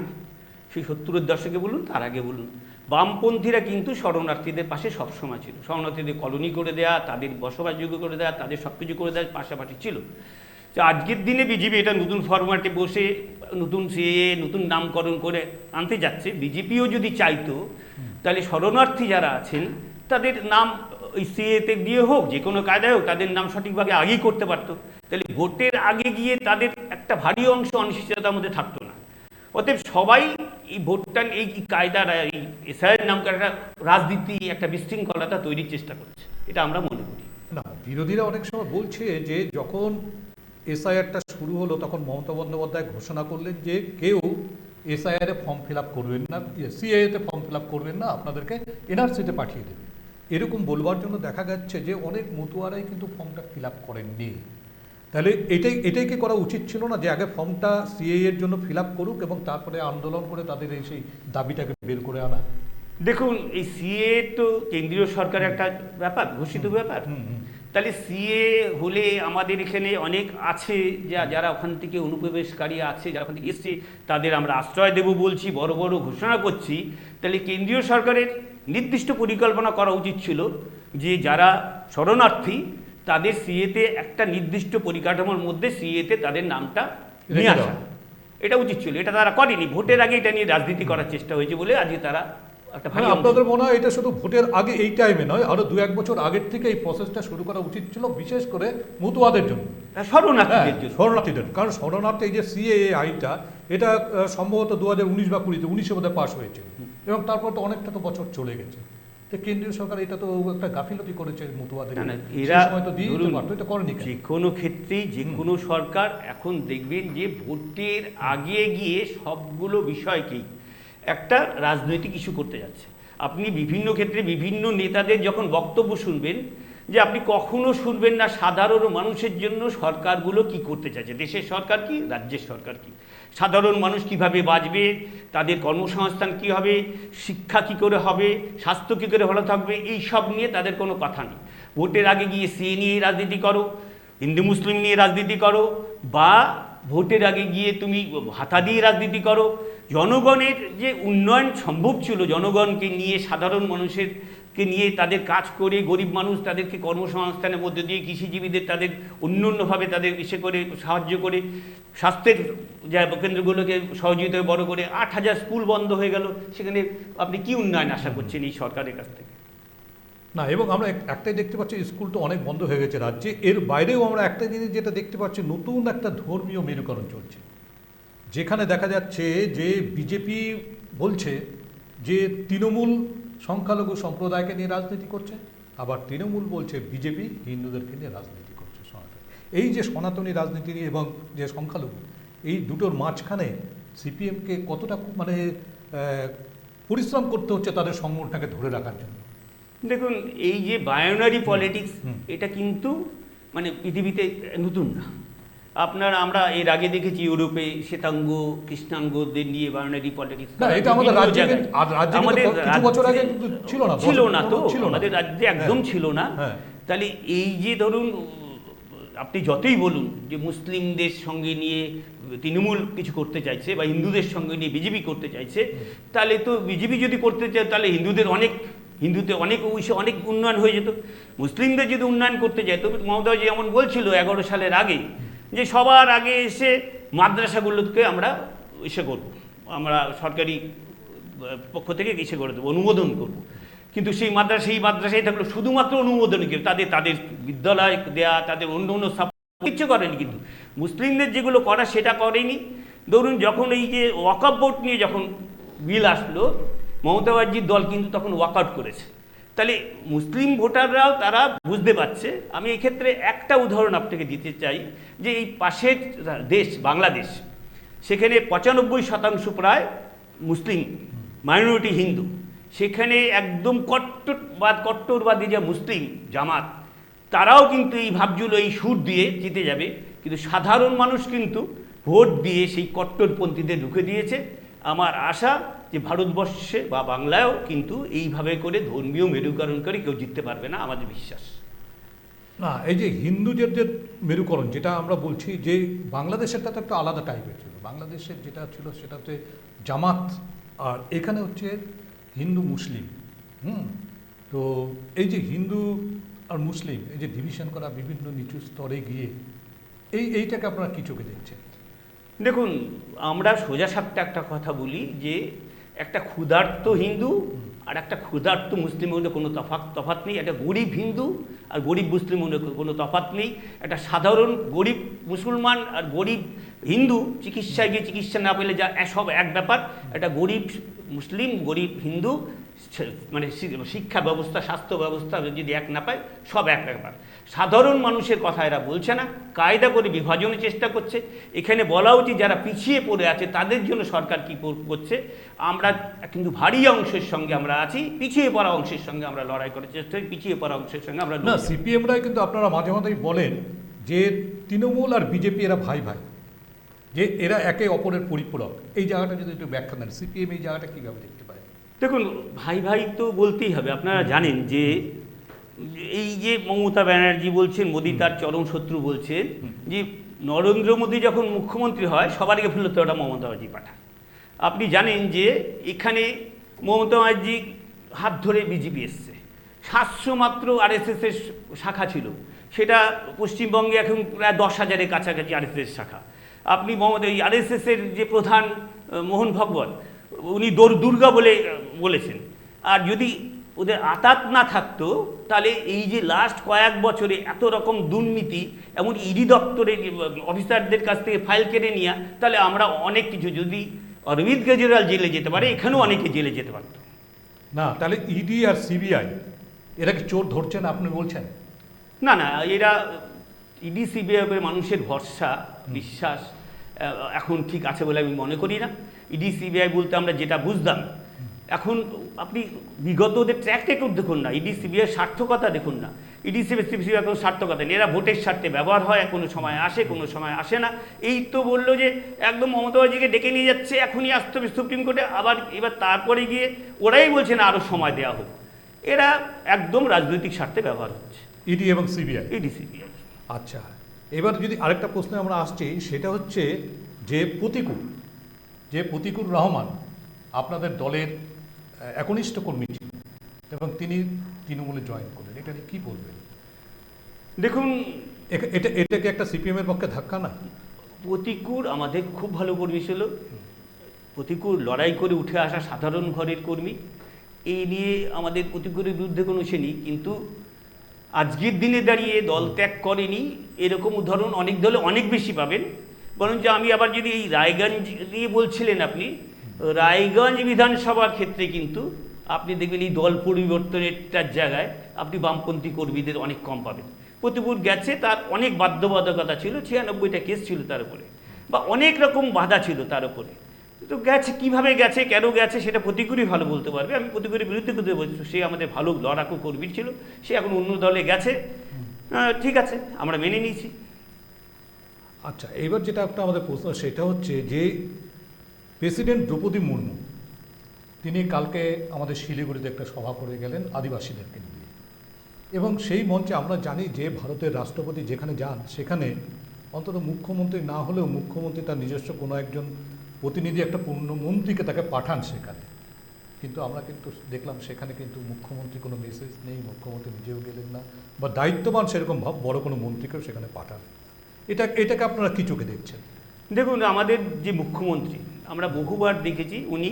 সেই 70-এর দশকে বলুন, তার আগে বলুন, বামপন্থীরা কিন্তু শরণার্থীদের পাশে সবসময় ছিল। শরণার্থীদের কলোনি করে দেয়া, তাদের বসবাসযোগ্য করে দেওয়া, তাদের সব কিছু করে দেওয়ার পাশাপাশি ছিল। তো আজকের দিনে বিজেপি এটা নতুন ফরম্যাটে বসে নতুন সিএএ, নতুন নামকরণ করে আনতে যাচ্ছে। বিজেপিও যদি চাইতো তাহলে শরণার্থী যারা আছেন তাদের নাম ওই সিএতে দিয়ে হোক, যে কোনো কায়দায় হোক, তাদের নাম সঠিকভাবে আগেই করতে পারতো, তাহলে ভোটের আগে গিয়ে তাদের একটা ভারী অংশ অনিশ্চয়তার মধ্যে থাকতো না। অতএব সবাই এই ভোটটা এই কায়দার এই এসআইয়ের নাম করে একটা রাজনীতি, একটা বিশৃঙ্খলতা তৈরির চেষ্টা করছে, এটা আমরা মনে করি। না, বিরোধীরা অনেক সময় বলছে যে যখন এসআইআরটা শুরু হলো তখন মমতা বন্দ্যোপাধ্যায় ঘোষণা করলেন যে কেউ এসআইআরে ফর্ম ফিল আপ করবেন না, সিএএতে ফর্ম ফিল আপ করবেন না, আপনাদেরকে এনআরসিতে পাঠিয়ে দেবে। এরকম বলবার জন্য দেখা যাচ্ছে যে অনেক মতুয়ারাই কিন্তু ফর্মটা ফিল আপ করেননি। তাহলে এটাই কি করা উচিত ছিল না যে আগে ফর্মটা সিএএ এর জন্য ফিল আপ করুক এবং তারপরে আন্দোলন করে তাদের এই সেই দাবিটাকে বের করে আনা? দেখুন, এই সিএ তো কেন্দ্রীয় সরকারের একটা ব্যাপার, ঘোষিত ব্যাপার। তাহলে সিএ হলে আমাদের এখানে অনেক আছে যারা ওখান থেকে অনুপ্রবেশকারী আছে, যারা ওখান থেকে এসছে, তাদের আমরা আশ্রয় দেব বলছি, বড় বড় ঘোষণা করছি। তাহলে কেন্দ্রীয় সরকারের নির্দিষ্ট পরিকল্পনা করা উচিত ছিল যে যারা শরণার্থী তাদের সিএতে একটা নির্দিষ্ট পরিকাঠামোর মধ্যে সিএতে তাদের নামটা নিয়ে আসা, এটা উচিত ছিল। এটা তারা করেনি। ভোটের আগে এটা নিয়ে রাজনীতি করার চেষ্টা হয়েছে বলে আজকে তারা একটা আপনাদের মনে হয় এটা শুধু ভোটের আগে এই টাইমে নয়, আরো 2-1 বছর আগের থেকে এই প্রসেসটা শুরু করা উচিত ছিল, বিশেষ করে মতুয়াদের জন্য, শরণার্থীদের। কারণ শরণার্থী এই যে সিএএ আইনটা, এটা সম্ভবত 2019 বা 20 19-এ বোধহয় পাস হয়েছে, এবং তারপর তো অনেকটা তো বছর চলে গেছে। তো কেন্দ্রীয় সরকার এটা তো একটা গাফিলতি করেছে মতুয়াদের, এরা এটা করেনি। যে কোনো ক্ষেত্রেই যে কোনো সরকার এখন দেখবেন যে ভোটের আগে গিয়ে সবগুলো বিষয়কেই একটা রাজনৈতিক ইস্যু করতে যাচ্ছে। আপনি বিভিন্ন ক্ষেত্রে বিভিন্ন নেতাদের যখন বক্তব্য শুনবেন, যে আপনি কখনো শুনবেন না সাধারণ মানুষের জন্য সরকারগুলো কি করতে চাইছে, দেশের সরকার কি, রাজ্যের সরকার কি, সাধারণ মানুষ কিভাবে বাঁচবে, তাদের কর্মসংস্থান কি হবে, শিক্ষা কি করে হবে, স্বাস্থ্য কি করে ভালো থাকবে, এই সব নিয়ে তাদের কোনো কথা নেই। ভোটের আগে গিয়ে সিএ নিয়ে রাজনীতি করো, হিন্দু মুসলিম নিয়ে রাজনীতি করো, বা ভোটের আগে গিয়ে তুমি ভাতা দিয়ে রাজনীতি করো। জনগণের যে উন্নয়ন সম্ভব ছিল, জনগণকে নিয়ে, সাধারণ মানুষেরকে নিয়ে তাদের কাজ করে, গরিব মানুষ তাদেরকে কর্মসংস্থানের মধ্যে দিয়ে, কৃষিজীবীদের তাদের অন্যান্যভাবে তাদের ইসে করে সাহায্য করে, স্বাস্থ্যের যা কেন্দ্রগুলোকে সহযোগিতায় বড় করে 8,000 স্কুল বন্ধ হয়ে গেল, সেখানে আপনি কি উন্নয়ন আশা করছেন এই সরকারের কাছ থেকে? না, এবং আমরা একটাই দেখতে পাচ্ছি, স্কুল তো অনেক বন্ধ হয়ে গেছে রাজ্যে, এর বাইরেও আমরা একটা জিনিস যেটা দেখতে পাচ্ছি, নতুন একটা ধর্মীয় মেরুকরণ চলছে, যেখানে দেখা যাচ্ছে যে বিজেপি বলছে যে তৃণমূল সংখ্যালঘু সম্প্রদায়কে নিয়ে রাজনীতি করছে, আবার তৃণমূল বলছে বিজেপি হিন্দুদেরকে নিয়ে রাজনীতি করছে। এই যে সনাতনী রাজনীতি এবং যে সংখ্যালঘু, এই দুটোর মাঝখানে সিপিএমকে কতটা মানে পরিশ্রম করতে হচ্ছে তাদের সংগঠনটাকে ধরে রাখার জন্য? দেখুন, এই যে বায়োনারি পলিটিক্স, এটা কিন্তু মানে পৃথিবীতে নতুন না। আমরা এর আগে দেখেছি ইউরোপে শ্বেতাঙ্গ কৃষ্ণাঙ্গদের নিয়ে বায়োনারি পলিটিক্স, আমাদের রাজ্যে একদম ছিল না। তাহলে এই যে ধরুন, আপনি যতই বলুন যে মুসলিমদের সঙ্গে নিয়ে তৃণমূল কিছু করতে চাইছে বা হিন্দুদের সঙ্গে নিয়ে বিজেপি করতে চাইছে, তাহলে তো বিজেপি যদি করতে চায় তাহলে হিন্দুতে অনেক উন্নয়ন হয়ে যেত। মুসলিমদের যদি উন্নয়ন করতে চায়, তবে মমতা যেমন বলছিল 11 সালের আগে যে সবার আগে এসে মাদ্রাসাগুলোকে আমরা করব, আমরা সরকারি পক্ষ থেকে করে দেবো, অনুমোদন করব। কিন্তু সেই মাদ্রাসায় থাকলো শুধুমাত্র অনুমোদন, তাদের বিদ্যালয় দেয়া, তাদের অন্য কিছু করেনি। কিন্তু মুসলিমদের যেগুলো করা সেটা করেনি। ধরুন, যখন এই যে ওয়াকফ বোর্ড নিয়ে যখন বিল আসলো, মমতা ব্যানার্জির দল কিন্তু তখন ওয়াকআউট করেছে। তাহলে মুসলিম ভোটাররাও তারা বুঝতে পারছে। আমি এই ক্ষেত্রে একটা উদাহরণ আপনাকে দিতে চাই, যে এই পাশের দেশ বাংলাদেশ, সেখানে 95% প্রায় মুসলিম, মাইনরিটি হিন্দু। সেখানে একদম কট্টরবাদী যে মুসলিম জামাত, তারাও কিন্তু এই ভাবছিল এই সুর দিয়ে জিতে যাবে, কিন্তু সাধারণ মানুষ কিন্তু ভোট দিয়ে সেই কট্টরপন্থীদের ঢুকে দিয়েছে। আমার আশা যে ভারতবর্ষে বা বাংলায়ও কিন্তু এইভাবে করে ধর্মীয় মেরুকরণ করে কেউ জিততে পারবে না, আমাদের বিশ্বাস। না, এই যে হিন্দুদের যে মেরুকরণ যেটা আমরা বলছি, যে বাংলাদেশেরটা তো একটা আলাদা টাইপের ছিল। বাংলাদেশের যেটা ছিল সেটা হচ্ছে জামাত, আর এখানে হচ্ছে হিন্দু মুসলিম। তো এই যে হিন্দু আর মুসলিম, এই যে ডিভিশন করা বিভিন্ন নিচু স্তরে গিয়ে এইটাকে আপনারা কি চোখে দেখছেন? দেখুন, আমরা সোজাসাপটা একটা কথা বলি যে একটা ক্ষুধার্ত হিন্দু আর একটা ক্ষুধার্ত মুসলিমের মধ্যে কোনো তফাৎ নেই। একটা গরিব হিন্দু আর গরিব মুসলিমের মধ্যে কোনো তফাৎ নেই। একটা সাধারণ গরিব মুসলমান আর গরিব হিন্দু চিকিৎসায় গিয়ে চিকিৎসা না পেলে যা সব এক ব্যাপার, একটা গরিব মুসলিম গরিব হিন্দু মানে শিক্ষা ব্যবস্থা স্বাস্থ্য ব্যবস্থা যদি এক না পায় সব এক ব্যাপার। সাধারণ মানুষের কথা এরা বলছে না, কায়দা করে বিভাজনের চেষ্টা করছে। এখানে বলা উচিত যারা পিছিয়ে পড়ে আছে তাদের জন্য সরকার কী করছে। আমরা কিন্তু ভারী অংশের সঙ্গে আমরা আছি, পিছিয়ে পড়া অংশের সঙ্গে আমরা লড়াই করার চেষ্টা করি, পিছিয়ে পড়া অংশের সঙ্গে আমরা না। সিপিএমরাই কিন্তু আপনারা মাঝে মাঝেই বলেন যে তৃণমূল আর বিজেপি এরা ভাই ভাই, যে এরা একে অপরের পরিপূরক। এই জায়গাটা যদি একটু ব্যাখ্যা দেন, সিপিএম এই জায়গাটা কীভাবে দেখতে পায়? দেখুন, ভাই ভাই তো বলতেই হবে। আপনারা জানেন যে এই যে মমতা ব্যানার্জি বলছেন মোদি তার চরম শত্রু বলছেন, যে নরেন্দ্র মোদী যখন মুখ্যমন্ত্রী হয় সবার আগে ফেরত ওটা মমতা ব্যানার্জি পাঠায়। আপনি জানেন যে এখানে মমতা ব্যানার্জি হাত ধরে বিজেপি এসছে, 700 মাত্র আরএসএসের শাখা ছিল, সেটা পশ্চিমবঙ্গে এখন প্রায় 10,000-এর কাছাকাছি আরএসএস শাখা। আপনি মমতা এই আরএসএসের যে প্রধান মোহন ভাগবত, উনি দুর্গা বলেছেন। আর যদি ওদের আতাত না থাকতো তাহলে এই যে লাস্ট কয়েক বছরে এত রকম দুর্নীতি, এমন ইডি দপ্তরের অফিসারদের কাছ থেকে ফাইল কেড়ে নেওয়া, তাহলে আমরা অনেক কিছু, যদি অরবিন্দ কেজরিওয়াল জেলে যেতে পারে, এখানেও অনেকে জেলে যেতে পারত না। তাহলে ইডি আর সিবিআই এরা কি চোর ধরছেন আপনি বলছেন? না না, এরা ইডি সিবিআই উপরে মানুষের ভরসা বিশ্বাস এখন ঠিক আছে বলে আমি মনে করি না। ইডি সিবিআই বলতে আমরা যেটা বুঝতাম, এখন আপনি বিগত ওদের ট্র্যাক রেকর্ড দেখুন না, ইডি সিবিআইয়ের সার্থকতা দেখুন না। ইডি সিবিআই কোনো সার্থকতা নেই, এরা ভোটের স্বার্থে ব্যবহার হয়, কোনো সময় আসে কোনো সময় আসে না। এই তো বললো যে একদম মমতা ব্যানার্জিকে ডেকে নিয়ে যাচ্ছে, এখনই আসতে হবে সুপ্রিম কোর্টে, আবার এবার তারপরে গিয়ে ওরাই বলছে না আরও সময় দেওয়া হোক। এরা একদম রাজনৈতিক স্বার্থে ব্যবহার হচ্ছে ইডি এবং সিবিআই। ED CBI. আচ্ছা, এবার যদি আরেকটা প্রশ্নে আমরা আসছি, সেটা হচ্ছে যে প্রতিকুর রহমান আপনাদের দলের একনিষ্ঠ কর্মী ছিলেন এবং তিনি তৃণমূলে জয়েন করলেন, এটা নিয়ে কী বলবেন? দেখুন, এটা কি একটা সিপিএমের পক্ষে ধাক্কা না? প্রতিকুর আমাদের খুব ভালো কর্মী ছিল, প্রতিকুর লড়াই করে উঠে আসা সাধারণ ঘরের কর্মী। এই নিয়ে আমাদের প্রতিকুরের বিরুদ্ধে কোনো ইসে নেই, কিন্তু আজকের দিনে দাঁড়িয়ে দল ত্যাগ করেনি এরকম উদাহরণ অনেক দলে অনেক বেশি পাবেন। বরঞ্চ আমি আবার যদি এই রায়গঞ্জ নিয়ে বলছিলেন আপনি, রায়গঞ্জ বিধানসভার ক্ষেত্রে কিন্তু আপনি দেখবেন এই দল পরিবর্তনেরটার জায়গায় আপনি বামপন্থী কর্মীদের অনেক কম পাবেন। প্রতিপুর গেছে, তার অনেক বাধ্যবাধকতা ছিল, 96টা কেস ছিল তার উপরে, বা অনেক রকম বাধা ছিল তার উপরে। তো গেছে, কীভাবে গেছে কেন গেছে সেটা প্রতিকুরই ভালো বলতে পারবে। আমি প্রতিকুরের বিরুদ্ধে করতে বলছি, সে আমাদের ভালো লড়াকু কর্মী ছিল, সে এখন অন্য দলে গেছে, ঠিক আছে, আমরা মেনে নিয়েছি। আচ্ছা, এবার যেটা একটা আমাদের প্রশ্ন সেটা হচ্ছে যে প্রেসিডেন্ট দ্রৌপদী মুর্মু তিনি কালকে আমাদের শিলিগুড়িতে একটা সভা করে গেলেন আদিবাসীদেরকে নিয়ে, এবং সেই মঞ্চে আমরা জানি যে ভারতের রাষ্ট্রপতি যেখানে যান সেখানে অন্তত মুখ্যমন্ত্রী না হলেও মুখ্যমন্ত্রী তার নিজস্ব কোনো একজন প্রতিনিধি, একটা পূর্ণ মন্ত্রীকে তাকে পাঠান সেখানে। কিন্তু আমরা কিন্তু দেখলাম সেখানে কিন্তু মুখ্যমন্ত্রী কোনো মেসেজ নেই, মুখ্যমন্ত্রী নিজেও গেলেন না, বা দায়িত্ববান সেরকম বড় কোনো মন্ত্রীকেও সেখানে পাঠান। এটাকে আপনারা কি চোখে দেখছেন? দেখুন, আমাদের যে মুখ্যমন্ত্রী আমরা বহুবার দেখেছি, উনি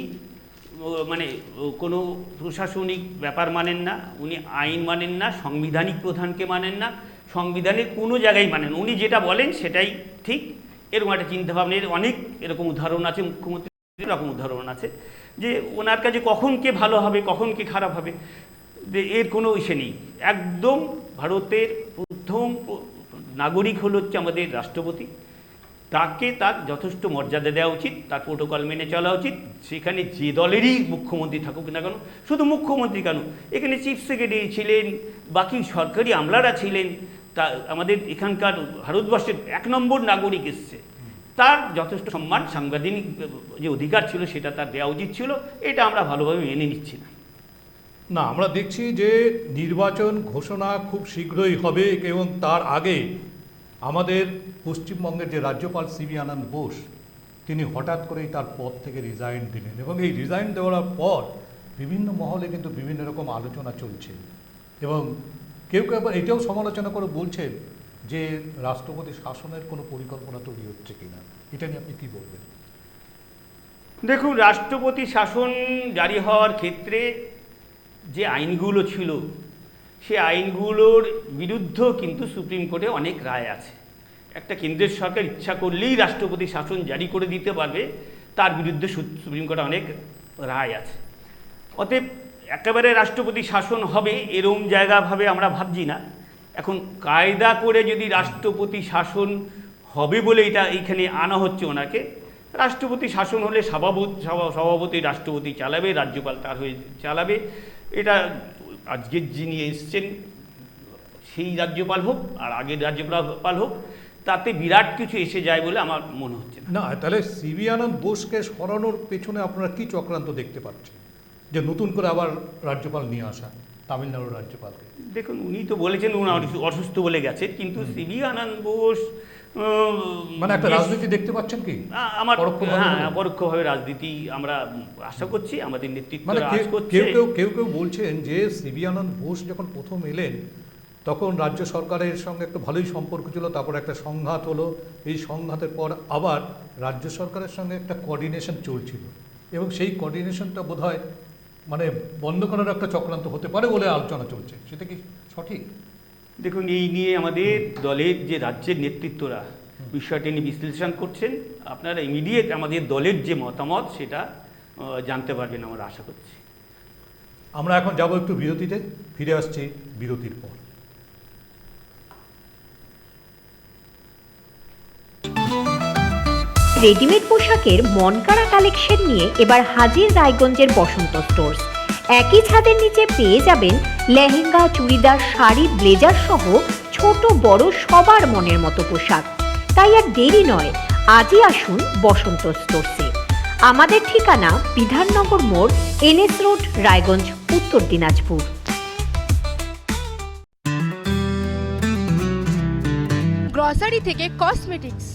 মানে কোনো প্রশাসনিক ব্যাপার মানেন না, উনি আইন মানেন না, সাংবিধানিক প্রধানকে মানেন না, সংবিধানের কোনো জায়গায় মানেন। উনি যেটা বলেন সেটাই ঠিক, এরকম একটা চিন্তাভাবনার অনেক এরকম উদাহরণ আছে, মুখ্যমন্ত্রী এরকম উদাহরণ আছে যে ওনার কাছে কখন কে ভালো হবে কখন কে খারাপ হবে এর কোনো ইসে নেই। একদম ভারতের প্রথম নাগরিক হচ্ছে আমাদের রাষ্ট্রপতি, তাকে তার যথেষ্ট মর্যাদা দেওয়া উচিত, তার প্রোটোকল মেনে চলা উচিত। সেখানে যে দলেরই মুখ্যমন্ত্রী থাকুক না কেন, শুধু মুখ্যমন্ত্রী কেন, এখানে চিফ সেক্রেটারি ছিলেন, বাকি সরকারি আমলারা ছিলেন, তা আমাদের এখানকার ভারতবর্ষের 1 নম্বর নাগরিক এসছে, তার যথেষ্ট সম্মান, সাংবিধানিক যে অধিকার ছিল সেটা তার দেওয়া উচিত ছিল। এটা আমরা ভালোভাবে মেনে নিচ্ছি না। না, আমরা দেখছি যে নির্বাচন ঘোষণা খুব শীঘ্রই হবে, এবং তার আগে আমাদের পশ্চিমবঙ্গের যে রাজ্যপাল সিবি আনন্দ বোস তিনি হঠাৎ করেই তার পদ থেকে রিজাইন দিলেন, এবং এই রিজাইন দেওয়ার পর বিভিন্ন মহলে কিন্তু বিভিন্ন রকম আলোচনা চলছে, এবং কেউ কেউ আবার এটাও সমালোচনা করে বলছেন যে রাষ্ট্রপতি শাসনের কোনো পরিকল্পনা তৈরি হচ্ছে কিনা। এটা নিয়ে আপনি কী বলবেন? দেখুন, রাষ্ট্রপতি শাসন জারি হওয়ার ক্ষেত্রে যে আইনগুলো ছিল সে আইনগুলোর বিরুদ্ধেও কিন্তু সুপ্রিম কোর্টে অনেক রায় আছে। একটা কেন্দ্রের সরকার ইচ্ছা করলেই রাষ্ট্রপতি শাসন জারি করে দিতে পারবে, তার বিরুদ্ধে সুপ্রিম কোর্টে অনেক রায় আছে। অতএব একেবারে রাষ্ট্রপতি শাসন হবে এরম জায়গাভাবে আমরা ভাবছি না। এখন কায়দা করে যদি রাষ্ট্রপতি শাসন হবে বলে এটা এইখানে আনা হচ্ছে ওনাকে, রাষ্ট্রপতি শাসন হলে স্বভাবতই রাষ্ট্রপতি চালাবে, রাজ্যপাল তার হয়ে চালাবে। এটা আজকের যিনি এসছেন সেই রাজ্যপাল হোক আর আগের রাজ্যপাল হোক, তাতে বিরাট কিছু এসে যায় বলে আমার মনে হচ্ছে না। তাহলে সিবি আনন্দ বোসকে সরানোর পেছনে আপনারা কি চক্রান্ত দেখতে পাচ্ছেন, যে নতুন করে আবার রাজ্যপাল নিয়ে আসা তামিলনাড়ুর রাজ্যপালকে? দেখুন, উনি তো বলেছেন উনি অসুস্থ বলে গেছে, কিন্তু সিবি আনন্দ বোস মানে একটা রাজনীতি দেখতে পাচ্ছেন কি? আমার পরোক্ষভাবে রাজনীতি আমরা আশা করছি, আমাদের নেতৃত্ব মানে আশা করছে। কেউ বলছেন যে সিবি আনন্দ বোস যখন প্রথম এলেন তখন রাজ্য সরকারের সঙ্গে একটু ভালোই সম্পর্ক ছিল, তারপর একটা সংঘাত হলো, এই সংঘাতের পর আবার রাজ্য সরকারের সঙ্গে একটা কোঅর্ডিনেশন চলছিল, এবং সেই কোঅর্ডিনেশনটা বোধহয় মানে বন্ধ করার একটা চক্রান্ত হতে পারে বলে আলোচনা চলছে, সেটা কি সঠিক? দেখুন, এই নিয়ে আমাদের দলের যে রাজ্যের নেতৃত্বরা বিষয়টি নিয়ে বিশ্লেষণ করছেন। আপনারা ইমিডিয়েট আমাদের দলের যে মতামত সেটা জানতে পারবেন আমরা আশা করছি। আমরা এখন যাব একটু বিরতিতে, ফিরে আসছি বিরতির পর। রেডিমেড পোশাকের মনকাড়া কালেকশন নিয়ে এবার হাজির রায়গঞ্জের বসন্ত স্টোর্স। একই ছাদের নিচে পেয়ে যাবেন লেহেঙ্গা, চুড়িদার, শাড়ি, ব্লেজার সহ ছোট বড় সবার মনের মতো পোশাক। তাই আর দেরি নয়, আজই আসুন বসন্ত স্টোর্সে। আমাদের ঠিকানা বিধাননগর মোড়, NS রোড, রায়গঞ্জ, উত্তর দিনাজপুর। গ্রসারি থেকে কসমেটিক্স,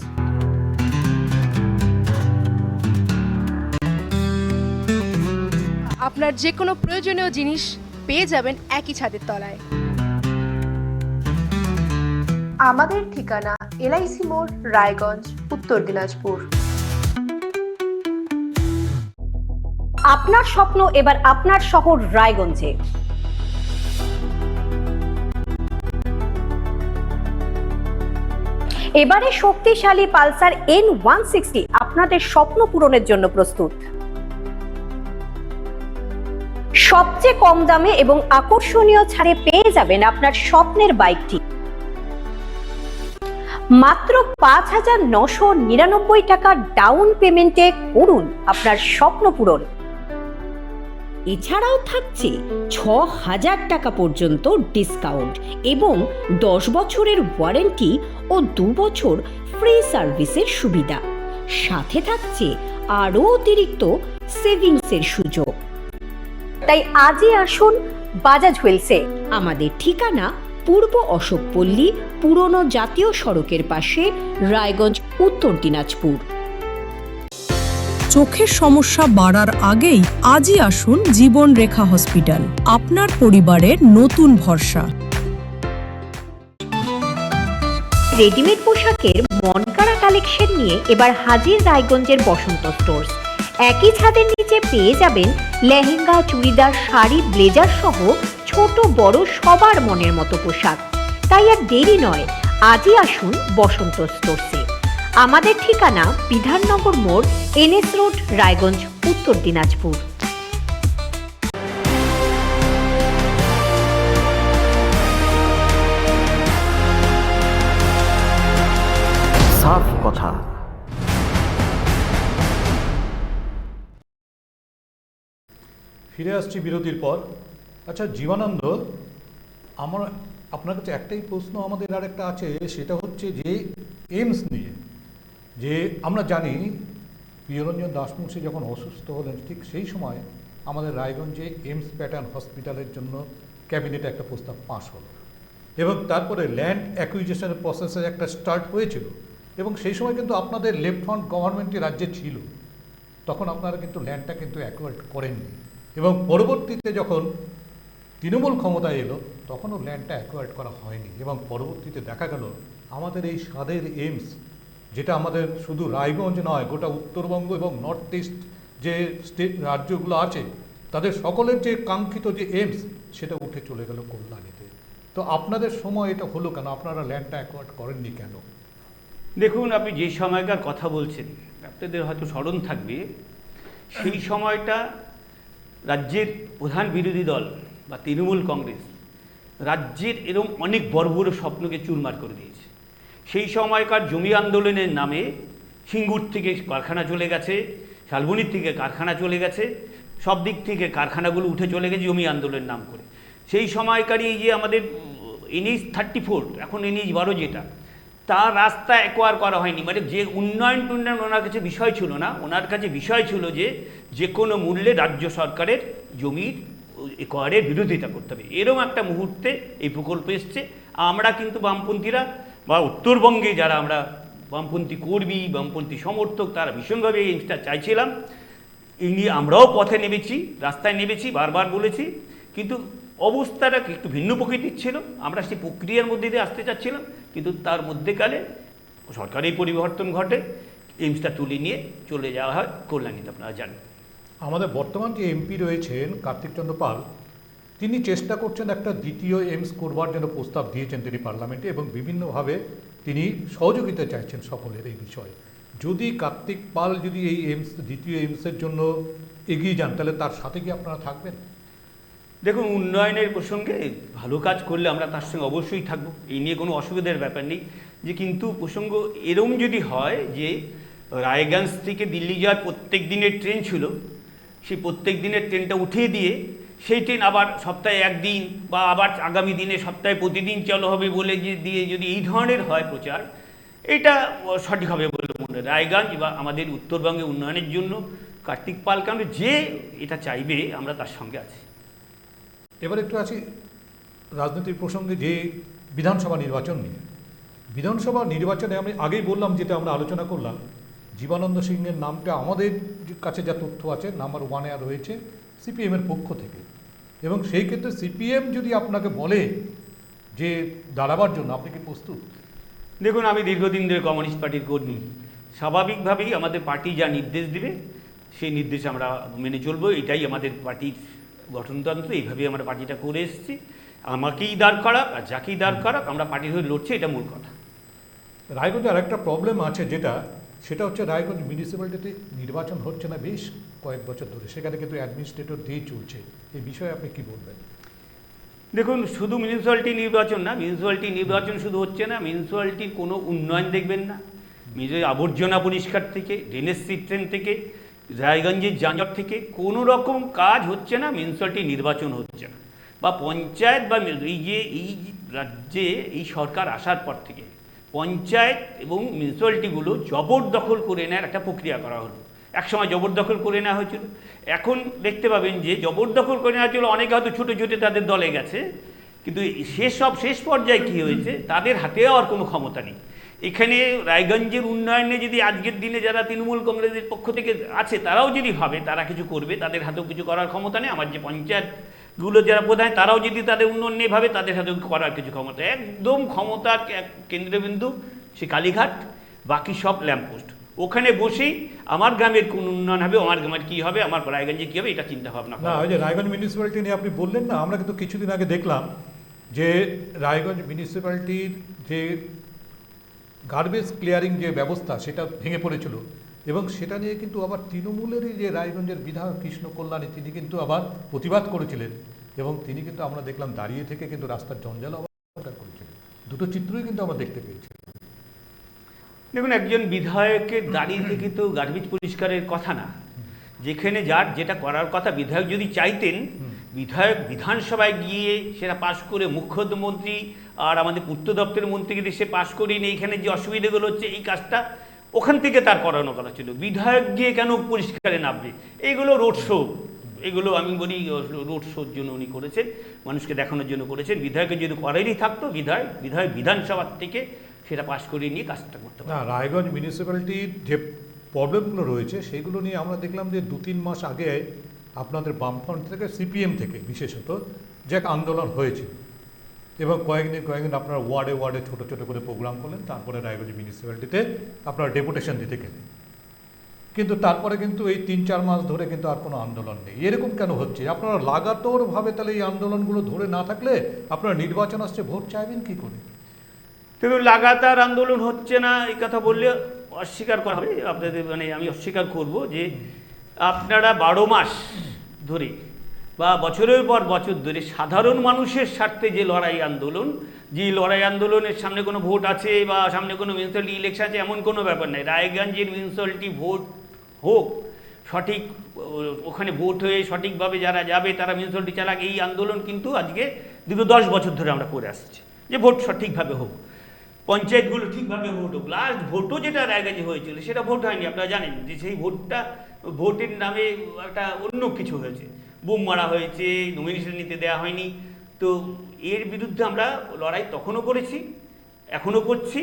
আপনার যে কোনো প্রয়োজনীয় জিনিস পেয়ে যাবেন একই ছাদের তলায়। আমাদের ঠিকানা LIC মোড়, রায়গঞ্জ, উত্তর দিনাজপুর। আপনার স্বপ্ন এবার আপনার শহর রায়গঞ্জে। এবারে শক্তিশালী পালসার N160 আপনাদের স্বপ্ন পূরণের জন্য প্রস্তুত। সবচেয়ে কম দামে এবং আকর্ষণীয় ছাড়ে পেয়ে যাবেন আপনার স্বপ্নের বাইকটি মাত্র ৫,৯৯৯ টাকা ডাউন পেমেন্টে। করুন আপনার স্বপ্ন পূরণ। এছাড়াও থাকছে ৬,০০০ টাকা পর্যন্ত ডিসকাউন্ট এবং ১০ বছরের ওয়ারেন্টি ও ২ বছর ফ্রি সার্ভিসের সুবিধা। সাথে থাকছে আরও অতিরিক্ত সেভিংসের সুযোগ। তাই আজই আসুন বাজাজ হুইলসে। আমাদের ঠিকানা পূর্ব অশোকপল্লী, পুরনো জাতীয় সড়কের পাশে, রায়গঞ্জ, উত্তর দিনাজপুর। চোখের সমস্যা বাড়ার আগেই আজই আসুন জীবন রেখা হসপিটাল, আপনার পরিবারের নতুন ভরসা। রেডিমেড পোশাকের মনকাড়া কালেকশন নিয়ে এবার হাজির রায়গঞ্জের বসন্ত স্টোর্স। একই ছাদের নিচে পেয়ে যাবেন লেহেঙ্গা, চুড়িদার, শাড়ি, ব্লেজার সহ ছোট বড় সবার মনের মতো পোশাক। তাই আর দেরি নয়, আজই আসুন বসন্ত স্টোর্সে। আমাদের ঠিকানা বিধাননগর মোড়, NS রোড, রায়গঞ্জ, উত্তর দিনাজপুর। সাফ কথা। ফিরে আসছি বিরতির পর। আচ্ছা জীবানন্দ, আমার আপনার কাছে একটাই প্রশ্ন আমাদের আর একটা আছে, সেটা হচ্ছে যে এইমস নিয়ে। যে আমরা জানি প্রিয়রঞ্জন দাসমুন্সী যখন অসুস্থ হলেন ঠিক সেই সময় আমাদের রায়গঞ্জে এইমস প্যাটার্ন হসপিটালের জন্য ক্যাবিনেটে একটা প্রস্তাব পাস হলো, এবং তারপরে ল্যান্ড অ্যাকুইজিশনের প্রসেসে একটা স্টার্ট হয়েছিল, এবং সেই সময় কিন্তু আপনাদের লেফট ফ্রন্ট গভর্নমেন্টই রাজ্যে ছিল, তখন আপনারা কিন্তু ল্যান্ডটা কিন্তু অ্যাকোয়ার্ড করেননি, এবং পরবর্তীতে যখন তৃণমূল ক্ষমতায় এলো তখনও ল্যান্ডটা অ্যাকোয়ার্ড করা হয়নি, এবং পরবর্তীতে দেখা গেল আমাদের এই স্বাদের এইমস, যেটা আমাদের শুধু রায়গঞ্জ নয় গোটা উত্তরবঙ্গ এবং নর্থ ইস্ট যে স্টেট রাজ্যগুলো আছে তাদের সকলের যে কাঙ্ক্ষিত যে এইমস সেটা উঠে চলে গেল কল্যাণীতে। তো আপনাদের সময় এটা হলো কেন? আপনারা ল্যান্ডটা অ্যাকোয়ার্ড করেননি কেন? দেখুন, আপনি যে সময়কার কথা বলছেন আপনাদের হয়তো স্মরণ থাকবে, সেই সময়টা রাজ্যের প্রধান বিরোধী দল বা তৃণমূল কংগ্রেস রাজ্যের এরকম অনেক বড় বড় স্বপ্নকে চুরমার করে দিয়েছে। সেই সময়কার জমি আন্দোলনের নামে সিঙ্গুর থেকে কারখানা চলে গেছে, শালবনির থেকে কারখানা চলে গেছে, সব দিক থেকে কারখানাগুলো উঠে চলে গেছে জমি আন্দোলনের নাম করে। সেই সময়কারই এই যে আমাদের NH 34, এখন NH 12 যেটা, তার রাস্তা একোয়ার করা হয়নি। মানে যে উন্নয়ন ওনার কাছে বিষয় ছিল না, ওনার কাছে বিষয় ছিল যে কোনো মূল্যে রাজ্য সরকারের জমির একোয়ারের বিরোধিতা করতে হবে। এরকম একটা মুহূর্তে এই প্রকল্প এসছে। আমরা কিন্তু বামপন্থীরা বা উত্তরবঙ্গে যারা আমরা বামপন্থী কর্মী, বামপন্থী সমর্থক, তারা ভীষণভাবে এই জিনিসটা চাইছিলাম। এই নিয়ে আমরাও পথে নেমেছি, রাস্তায় নেমেছি, বারবার বলেছি, কিন্তু অবস্থাটা একটু ভিন্ন প্রকৃতির ছিল। আমরা সেই প্রক্রিয়ার মধ্যে দিয়ে আসতে চাচ্ছিলাম, কিন্তু তার মধ্যেকালে সরকারি পরিবর্তন ঘটে, এইমসটা তুলে নিয়ে চলে যাওয়া হয় কল্যাণীতে, আপনারা জানেন। আমাদের বর্তমান যে এমপি রয়েছেন কার্তিক চন্দ্র পাল, তিনি চেষ্টা করছেন একটা দ্বিতীয় এইমস করবার জন্য প্রস্তাব দিয়েছেন তিনি পার্লামেন্টে, এবং বিভিন্নভাবে তিনি সহযোগিতা চাইছেন সকলের এই বিষয়ে। যদি কার্তিক পাল যদি এই দ্বিতীয় এইমসের জন্য এগিয়ে যান, তাহলে তার সাথে কি আপনারা থাকবেন? দেখুন, উন্নয়নের প্রসঙ্গে ভালো কাজ করলে আমরা তার সঙ্গে অবশ্যই থাকবো, এই নিয়ে কোনো অসুবিধার ব্যাপার নেই। কিন্তু প্রসঙ্গ এরকম যদি হয় যে রায়গঞ্জ থেকে দিল্লি যাওয়ার প্রত্যেক দিনের ট্রেন ছিল, সেই প্রত্যেক দিনের ট্রেনটা উঠিয়ে দিয়ে সেই ট্রেন আবার সপ্তাহে একদিন বা আবার আগামী দিনে সপ্তাহে প্রতিদিন চালু হবে বলে দিয়ে যদি এই ধরনের হয় প্রচার, এটা সঠিক হবে বলে মনে হয়। রায়গঞ্জ বা আমাদের উত্তরবঙ্গে উন্নয়নের জন্য কার্তিক পাল কেন যে এটা চাইবে, আমরা তার সঙ্গে আছি। এবার একটু আছি রাজনীতির প্রসঙ্গে, যে বিধানসভা নির্বাচন নিয়ে। বিধানসভা নির্বাচনে আমি আগেই বললাম, যেটা আমরা আলোচনা করলাম, জীবানন্দ সিংয়ের নামটা আমাদের কাছে যা তথ্য আছে নাম্বার 1-এ রয়েছে সিপিএমের পক্ষ থেকে, এবং সেই ক্ষেত্রে সিপিএম যদি আপনাকে বলে যে দাঁড়াবার জন্য, আপনি কি প্রস্তুত? দেখুন, আমি দীর্ঘদিন ধরে কমিউনিস্ট পার্টির কর্মী। স্বাভাবিকভাবেই আমাদের পার্টি যা নির্দেশ দিবে সেই নির্দেশ আমরা মেনে চলবো, এটাই আমাদের পার্টির গঠনতন্ত্র, এইভাবেই আমরা পার্টিটা করে এসেছি। আমাকেই দাঁড় করাক আর যাকেই দাঁড় করাক, আমরা পার্টির হয়ে লড়ছি, এটা মূল কথা। রায়গঞ্জে আরেকটা প্রবলেম আছে, সেটা হচ্ছে রায়গঞ্জ মিউনিসিপ্যালিটিতে নির্বাচন হচ্ছে না বেশ কয়েক বছর ধরে, সেখানে কিন্তু অ্যাডমিনিস্ট্রেটর দিয়ে চলছে। এই বিষয়ে আপনি কি বলবেন? দেখুন, শুধু মিউনিসিপ্যালিটি নির্বাচন না, মিউনিসিপ্যালিটি নির্বাচন শুধু হচ্ছে না, মিউনিসিপ্যালিটির কোনো উন্নয়ন দেখবেন না। আবর্জনা পরিষ্কার থেকে, ড্রেনেজ সিস্টেম থেকে, রায়গঞ্জের যানজট থেকে কোনো রকম কাজ হচ্ছে না, মিউনিসিপ্যালিটি নির্বাচন হচ্ছে না। বা পঞ্চায়েত বা এই রাজ্যে এই সরকার আসার পর থেকে পঞ্চায়েত এবং মিউনিসিপ্যালিটিগুলো জবরদখল করে নেওয়ার একটা প্রক্রিয়া করা হলো। একসময় জবরদখল করে নেওয়া হয়েছিল, এখন দেখতে পাবেন যে জবরদখল করে নেওয়া হয়েছিল, অনেকে হয়তো ছুটে ছুটে তাদের দলে গেছে, কিন্তু শেষ পর্যায়ে কী হয়েছে, তাদের হাতেও আর কোনো ক্ষমতা নেই। এখানে রায়গঞ্জের উন্নয়নে যদি আজকের দিনে যারা তৃণমূল কংগ্রেসের পক্ষ থেকে আছে তারাও যদি ভাবে তারা কিছু করবে, তাদের হাতেও কিছু করার ক্ষমতা নেই। আমার যে পঞ্চায়েতগুলো যারা প্রধান, তারাও যদি তাদের উন্নয়ন নিয়ে ভাবে, তাদের হাতেও করার কিছু ক্ষমতা, একদম ক্ষমতার কেন্দ্রবিন্দু সে কালীঘাট, বাকি সব ল্যাম্পপোস্ট। ওখানে বসেই আমার গ্রামের কোন উন্নয়ন হবে, আমার গ্রামের কী হবে, আমার রায়গঞ্জে কী হবে, এটা চিন্তা ভাবনা না। ওই যে রায়গঞ্জ মিউনিসিপ্যালিটি নিয়ে আপনি বললেন না, আমরা কিন্তু কিছুদিন আগে দেখলাম যে রায়গঞ্জ মিউনিসিপ্যালিটির যে গার্বেজ ক্লিয়ারিং যে ব্যবস্থা, সেটা ভেঙে পড়েছিল, এবং সেটা নিয়ে কিন্তু আবার তৃণমূলেরই যে রায়গঞ্জের বিধায়ক কৃষ্ণ কল্যাণী, তিনি কিন্তু আবার প্রতিবাদ করেছিলেন, এবং তিনি কিন্তু আমরা দেখলাম দাঁড়িয়ে থেকে কিন্তু রাস্তার জঞ্জাল অবস্থান করেছিলেন। দুটো চিত্রই কিন্তু আমরা দেখতে পেয়েছি। দেখুন, একজন বিধায়কের দাঁড়িয়ে থেকে তো গার্বেজ পরিষ্কারের কথা না, যেখানে যার যেটা করার কথা বিধায়ক যদি চাইতেন, বিধায়ক বিধানসভায় গিয়ে সেটা পাশ করে মুখ্যমন্ত্রী আর আমাদের পূর্ত দপ্তরের মন্ত্রীকে দিয়ে সে পাশ করিয়ে নিয়ে এখানে যে অসুবিধাগুলো হচ্ছে, এই কাজটা ওখান থেকে তার করানো কথা ছিল। বিধায়ক গিয়ে কেন পরিষ্কারে নামবে? এইগুলো রোড শো, এগুলো আমি বলি রোড শোর জন্য উনি করেছেন, মানুষকে দেখানোর জন্য করেছেন। বিধায়কের যদি করারই থাকতো, বিধায়ক বিধানসভার থেকে সেটা পাশ করিয়ে নিয়ে কাজটা করতে পারে। না, রায়গঞ্জ মিউনিসিপ্যালিটির যে প্রবলেমগুলো রয়েছে সেগুলো নিয়ে আমরা দেখলাম যে 2-3 মাস আগে আপনাদের বামফ্রন্ট থেকে, সিপিএম থেকে বিশেষত, যে এক আন্দোলন হয়েছে, এবং কয়েকদিন আপনারা ওয়ার্ডে ছোট ছোট করে প্রোগ্রাম করলেন, তারপরে রায়গঞ্জ মিউনিসিপ্যালিটিতে আপনারা ডেপুটেশন দিতে গেলেন, কিন্তু তারপরে কিন্তু এই 3-4 মাস ধরে কিন্তু আর কোনো আন্দোলন নেই। এরকম কেন হচ্ছে? আপনারা লাগাতারভাবে তাহলে এই আন্দোলনগুলো ধরে না থাকলে আপনারা নির্বাচন আসছে, ভোট চাইবেন কী করে? কিন্তু লাগাতার আন্দোলন হচ্ছে না এই কথা বললে অস্বীকার করা হবে আপনাদের, মানে আমি অস্বীকার করব যে আপনারা 12 মাস ধরে বা বছরের পর বছর ধরে সাধারণ মানুষের স্বার্থে যে লড়াই আন্দোলন, যে লড়াই আন্দোলনের সামনে কোনো ভোট আছে বা সামনে কোনো মিউনিসিপ্যালিটি ইলেকশন আছে এমন কোনো ব্যাপার নেই। রায়গঞ্জের মিউনিসিপ্যালিটি ভোট হোক, সঠিক ওখানে ভোট হয়ে সঠিকভাবে যারা যাবে তারা মিউনিসিপ্যালিটি চালাক, এই আন্দোলন কিন্তু আজকে দীর্ঘ 10 বছর ধরে আমরা করে আসছি যে ভোট সঠিকভাবে হোক, পঞ্চায়েতগুলো ঠিকভাবে ভোট হোক। লাস্ট ভোটও যেটা রায়গঞ্জে হয়েছিল সেটা ভোট হয়নি, আপনারা জানেন যে সেই ভোটটা ভোটের নামে একটা অন্য কিছু হয়েছে, বোম মারা হয়েছে, নমিনেশন নিতে দেওয়া হয়নি। তো এর বিরুদ্ধে আমরা লড়াই তখনও করেছি, এখনও করছি,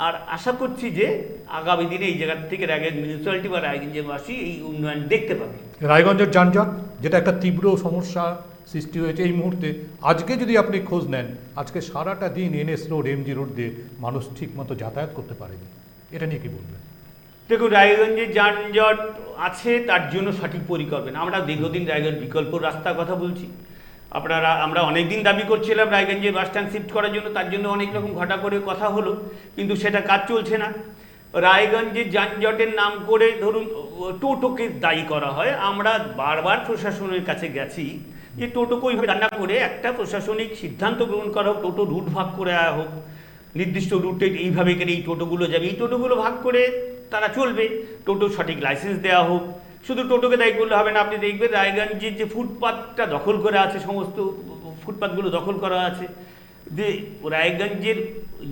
আর আশা করছি যে আগামী দিনে এই জায়গা থেকে রায়গঞ্জ মিউনিসিপ্যালিটি বা রায়গঞ্জবাসী এই উন্নয়ন দেখতে পাবে। রায়গঞ্জের যানজট যেটা একটা তীব্র সমস্যা সৃষ্টি হয়েছে এই মুহূর্তে, আজকে যদি আপনি খোঁজ নেন, আজকে সারাটা দিন NS রোড, MG রোড দিয়ে মানুষ ঠিক মতো যাতায়াত করতে পারেনি। এটা নিয়ে কি বলবেন? দেখুন, রায়গঞ্জে যানজট আছে, তার জন্য সঠিক পরিকল্পনা। আমরা দীর্ঘদিন রায়গঞ্জ বিকল্প রাস্তার কথা বলছি। আমরা অনেক দিন দাবি করছিলাম রায়গঞ্জের বাস স্ট্যান্ড শিফট করার জন্য, তার জন্য অনেক রকম ঘটা করে কথা হলো, কিন্তু সেটা কাজ চলছে না। রায়গঞ্জের যানজটের নাম করে ধরুন টোটোকে দায়ী করা হয়। আমরা বারবার প্রশাসনের কাছে গেছি যে টোটোকে ওইভাবে রান্না করে একটা প্রশাসনিক সিদ্ধান্ত গ্রহণ করা হোক, টোটো রুট ভাগ করে হোক, নির্দিষ্ট রুটে এইভাবে করে এই টোটোগুলো যাবে, এই টোটোগুলো ভাগ করে তারা চলবে, টোটো সঠিক লাইসেন্স দেওয়া হোক। শুধু টোটোকে দায়ী করলে হবে না, আপনি দেখবেন রায়গঞ্জের যে ফুটপাথটা দখল করে আছে, সমস্ত ফুটপাথগুলো দখল করা আছে, যে রায়গঞ্জের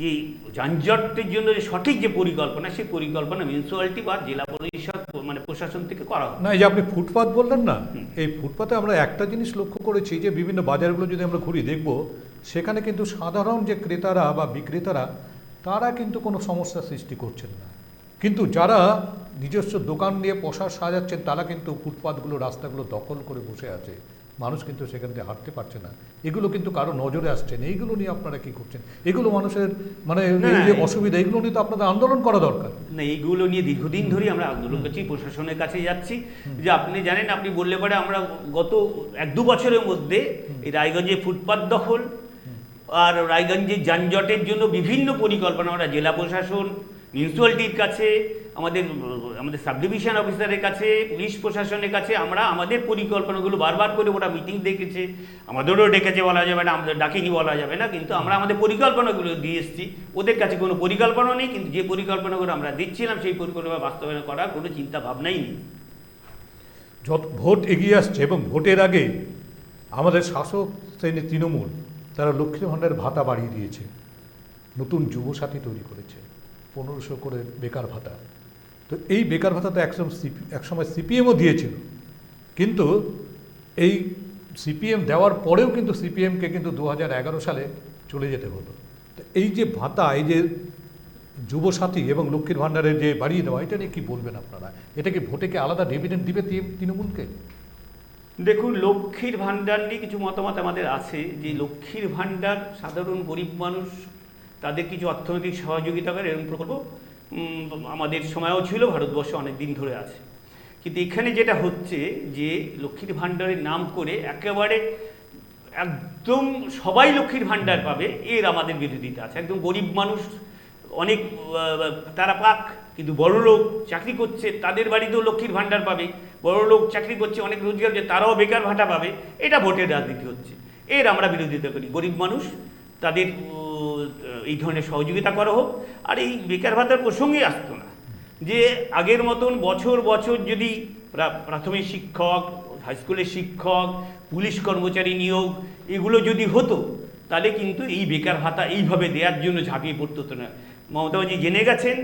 যে যানজটের জন্য যে সঠিক যে পরিকল্পনা, সেই পরিকল্পনা মিউনিসিপ্যালিটি বা জেলা পরিষদ মানে প্রশাসন থেকে করা হয় না। এই যে আপনি ফুটপাথ বললেন না, এই ফুটপাথে আমরা একটা জিনিস লক্ষ্য করেছি যে বিভিন্ন বাজারগুলো যদি আমরা ঘুরি দেখব, সেখানে কিন্তু সাধারণ যে ক্রেতারা বা বিক্রেতারা তারা কিন্তু কোনো সমস্যা সৃষ্টি করছেন না, কিন্তু যারা নিজস্ব দোকান নিয়ে পোশাক সাজাচ্ছেন তারা কিন্তু ফুটপাথগুলো, রাস্তাগুলো দখল করে বসে আছে, মানুষ কিন্তু সেখান থেকে হাঁটতে পারছে না। এগুলো কিন্তু কারো নজরে আসছে না। এইগুলো নিয়ে আপনারা কি করছেন? এগুলো মানুষের মানে এই যে অসুবিধা, এগুলো নিয়ে তো আপনাদের আন্দোলন করা দরকার। না, এইগুলো নিয়ে দীর্ঘদিন ধরেই আমরা আন্দোলন করছি, প্রশাসনের কাছে যাচ্ছি। যে আপনি জানেন, আপনি বললে পরে আমরা গত 1-2 বছরের মধ্যে এই রায়গঞ্জে ফুটপাথ দখল আর রায়গঞ্জের যানজটের জন্য বিভিন্ন পরিকল্পনা আমরা জেলা প্রশাসন, মিউনিসিপ্যালিটির কাছে, আমাদের সাব ডিভিশন অফিসারের কাছে, পুলিশ প্রশাসনের কাছে আমরা আমাদের পরিকল্পনাগুলো বারবার করে ওরা মিটিং ডেকেছে, আমাদেরও ডেকেছে, বলা যাবে না আমাদের ডাকিনি বলা যাবে না, কিন্তু আমরা আমাদের পরিকল্পনাগুলো দিয়ে এসেছি। ওদের কাছে কোনো পরিকল্পনা নেই, কিন্তু যে পরিকল্পনাগুলো আমরা দিচ্ছিলাম সেই পরিকল্পনা বাস্তবায়ন করার কোনো চিন্তা ভাবনাই নেই। যত ভোট এগিয়ে আসছে এবং ভোটের আগে আমাদের শাসক শ্রেণী তৃণমূল তারা লক্ষ্মী ভাণ্ডারের ভাতা বাড়িয়ে দিয়েছে, নতুন যুবসাথী তৈরি করেছে, 1500 করে বেকার ভাতা। তো এই বেকার ভাতা তো একসময় সিপিএমও দিয়েছিল, কিন্তু এই সিপিএম দেওয়ার পরেও কিন্তু সিপিএমকে কিন্তু 2011 সালে চলে যেতে হতো। তো এই যে ভাতা, এই যে যুবসাথী এবং লক্ষ্মীর ভাণ্ডারের যে বাড়িয়ে দেওয়া, এটা নিয়ে কী বলবেন আপনারা? এটা কি ভোটে কি আলাদা ডিভিডেন্ড দিবে তৃণমূলকে? দেখুন, লক্ষ্মীর ভাণ্ডার নিয়ে কিছু মতামত আমাদের আছে, যে লক্ষ্মীর ভাণ্ডার সাধারণ গরিব মানুষ তাদের কিছু অর্থনৈতিক সহযোগিতা করে এরকম প্রকল্প আমাদের সময়ও ছিল, ভারতবর্ষে অনেক দিন ধরে আছে। কিন্তু এখানে যেটা হচ্ছে যে লক্ষ্মীর ভাণ্ডারের নাম করে একেবারে একদম সবাই লক্ষ্মীর ভাণ্ডার পাবে, এর আমাদের বিরোধিতা আছে। একদম গরিব মানুষ অনেক তারা পাক, কিন্তু বড় লোক চাকরি করছে তাদের বাড়িতেও লক্ষ্মীর ভাণ্ডার পাবে, বড় লোক চাকরি করছে, অনেক রোজগার করছে, তারাও বেকার ভাতা পাবে। এটা ভোটের রাজনীতি হচ্ছে, এর আমরা বিরোধিতা করি। গরিব মানুষ তাদের এই ধরনের সহযোগিতা করা হোক। আর এই বেকার ভাতার প্রসঙ্গে আসতো না, যে আগের মতন বছর বছর যদি প্রাথমিক শিক্ষক, হাইস্কুলের শিক্ষক, পুলিশ কর্মচারী নিয়োগ এগুলো যদি হতো, তাহলে কিন্তু এই বেকার ভাতা এইভাবে দেওয়ার জন্য ঝাঁপিয়ে পড়তে হতো না। মমতা ব্যানার্জি জেনে গেছেন,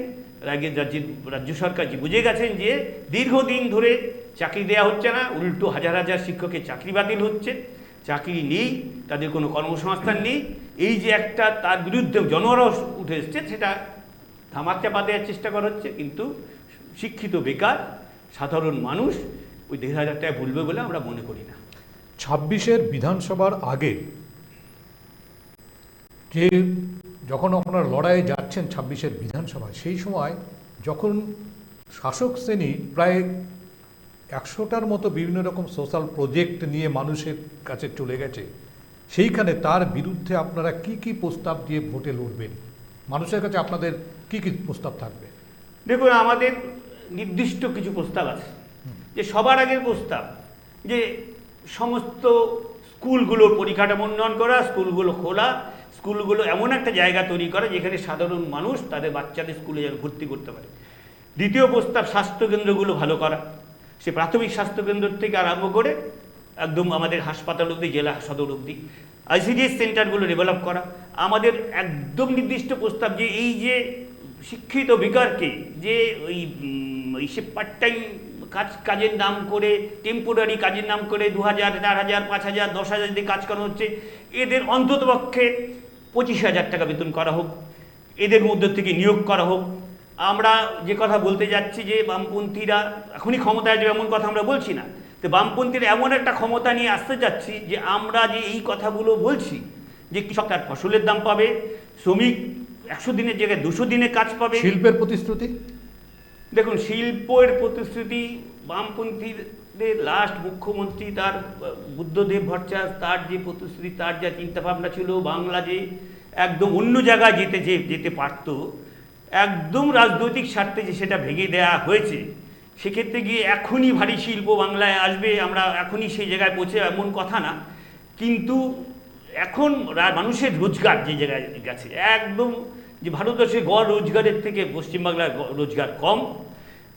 রাজ্য সরকার যে বুঝে গেছেন যে দীর্ঘদিন ধরে চাকরি দেওয়া হচ্ছে না, উল্টো হাজার হাজার শিক্ষকের চাকরি বাতিল হচ্ছে, চাকরি নেই, তাদের কোনো কর্মসংস্থান নেই। এই যে একটা তার বিরুদ্ধে জনরস উঠে এসছে, সেটা ধামাচাপা দেওয়ার চেষ্টা করা হচ্ছে। কিন্তু শিক্ষিত বেকার সাধারণ মানুষ ওই 1,500 টাকা ভুলবে বলে আমরা মনে করি না। 26-এর বিধানসভার আগে যে যখন আপনারা লড়াইয়ে যাচ্ছেন 26-এর বিধানসভায়, সেই সময় যখন শাসক শ্রেণী প্রায় 100টার মতো বিভিন্ন রকম সোশ্যাল প্রজেক্ট নিয়ে মানুষের কাছে চলে গেছে, সেইখানে তার বিরুদ্ধে আপনারা কি কি প্রস্তাব দিয়ে ভোটে লড়বেন? মানুষের কাছে আপনাদের কি কি প্রস্তাব থাকবে? দেখুন, আমাদের নির্দিষ্ট কিছু প্রস্তাব আছে। যে সবার আগের প্রস্তাব যে সমস্ত স্কুলগুলোর পরিকাঠামো উন্নয়ন করা, স্কুলগুলো খোলা, স্কুলগুলো এমন একটা জায়গা তৈরি করা যেখানে সাধারণ মানুষ তাদের বাচ্চাদের স্কুলে যেন ভর্তি করতে পারে। দ্বিতীয় প্রস্তাব, স্বাস্থ্যকেন্দ্রগুলো ভালো করা, সে প্রাথমিক স্বাস্থ্যকেন্দ্র থেকে আরম্ভ করে একদম আমাদের হাসপাতাল অবধি, জেলা সদর অবধি আইসিডিএস সেন্টারগুলো ডেভেলপ করা। আমাদের একদম নির্দিষ্ট প্রস্তাব যে এই যে শিক্ষিত বেকারকে যে ওই সে পার্ট টাইম কাজের নাম করে, টেম্পোরারি কাজের নাম করে 2000, 4000, 5000, 10,000 দিয়ে কাজ করা হচ্ছে, এদের অন্ততপক্ষে 25,000 টাকা বেতন করা হোক, এদের মধ্য থেকে নিয়োগ করা হোক। আমরা যে কথা বলতে যাচ্ছি যে বামপন্থীরা এখনই ক্ষমতায় আসবে এমন কথা আমরা বলছি না, তো বামপন্থীরা এমন একটা ক্ষমতা নিয়ে আসতে যাচ্ছি যে আমরা যে এই কথাগুলো বলছি যে কৃষক তার ফসলের দাম পাবে, শ্রমিক 100 দিনের জায়গায় 200 দিনে কাজ পাবে। শিল্পের প্রতিশ্রুতি, দেখুন শিল্পের প্রতিশ্রুতি বামপন্থীদের লাস্ট মুখ্যমন্ত্রী তার বুদ্ধদেব ভট্টাচার্য, তার যে প্রতিশ্রুতি, তার যা চিন্তাভাবনা ছিল, বাংলা যে একদম অন্য জায়গায় যেতে পারত, একদম রাজনৈতিক স্বার্থে যে সেটা ভেঙে দেওয়া হয়েছে। সেক্ষেত্রে গিয়ে এখনই ভারী শিল্প বাংলায় আসবে, আমরা এখনই সেই জায়গায় পৌঁছে এমন কথা না, কিন্তু এখন মানুষের রোজগার যে জায়গায় গেছে, একদম যে ভারতবর্ষের গড় রোজগারের থেকে পশ্চিমবাংলার রোজগার কম,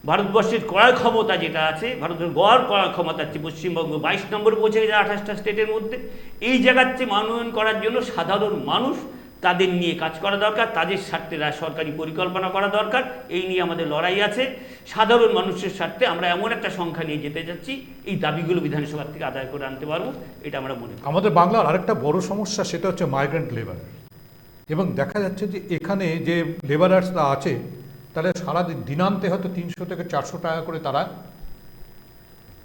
ভারতবর্ষের ক্রয় ক্ষমতা যেটা আছে, ভারতের গড় ক্রয় ক্ষমতা হচ্ছে পশ্চিমবঙ্গ 22 নম্বরে পৌঁছে গেছে 28টা স্টেটের মধ্যে। এই জায়গার চেয়ে মানোন্নয়ন করার জন্য সাধারণ মানুষ তাদের নিয়ে কাজ করা দরকার, তাদের স্বার্থে সরকারি পরিকল্পনা করা দরকার। এই নিয়ে আমাদের লড়াই আছে। সাধারণ মানুষের স্বার্থে আমরা এমন একটা সংখ্যা নিয়ে যেতে যাচ্ছি, এই দাবিগুলো বিধানসভা থেকে আদায় করে আনতে পারবো, এটা আমরা মনে করি। আমাদের বাংলার আরেকটা বড় সমস্যা সেটা হচ্ছে মাইগ্রেন্ট লেবার, এবং দেখা যাচ্ছে যে এখানে যে লেবারার্সরা আছে তাহলে সারা দিনান্তে হয়তো 300 থেকে 400 টাকা করে তারা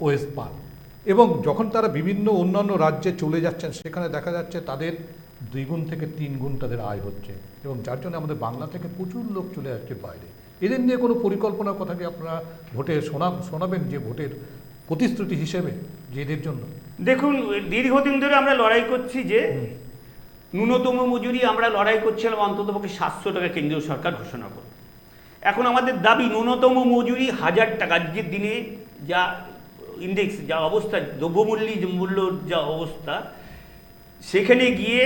ওয়েজ পান, এবং যখন তারা বিভিন্ন অন্যান্য রাজ্যে চলে যাচ্ছেন সেখানে দেখা যাচ্ছে তাদের 2 গুণ থেকে 3 গুণ তাদের আয় হচ্ছে, এবং যার জন্য আমাদের বাংলা থেকে প্রচুর লোক চলে যাচ্ছে বাইরে। এদের নিয়ে কোনো পরিকল্পনার কথা কি আপনারা ভোটে শোনাবেন, যে ভোটের প্রতিশ্রুতি হিসেবে যে এদের জন্য? দেখুন, দীর্ঘদিন ধরে আমরা লড়াই করছি যে ন্যূনতম মজুরি আমরা লড়াই করছিলাম অন্ততপক্ষে 700 টাকা কেন্দ্রীয় সরকার ঘোষণা করে। এখন আমাদের দাবি ন্যূনতম মজুরি 1000 টাকা। আজকের দিনে যা ইন্ডেক্স, যা অবস্থা, দ্রব্যমূল্যর যা অবস্থা, সেখানে গিয়ে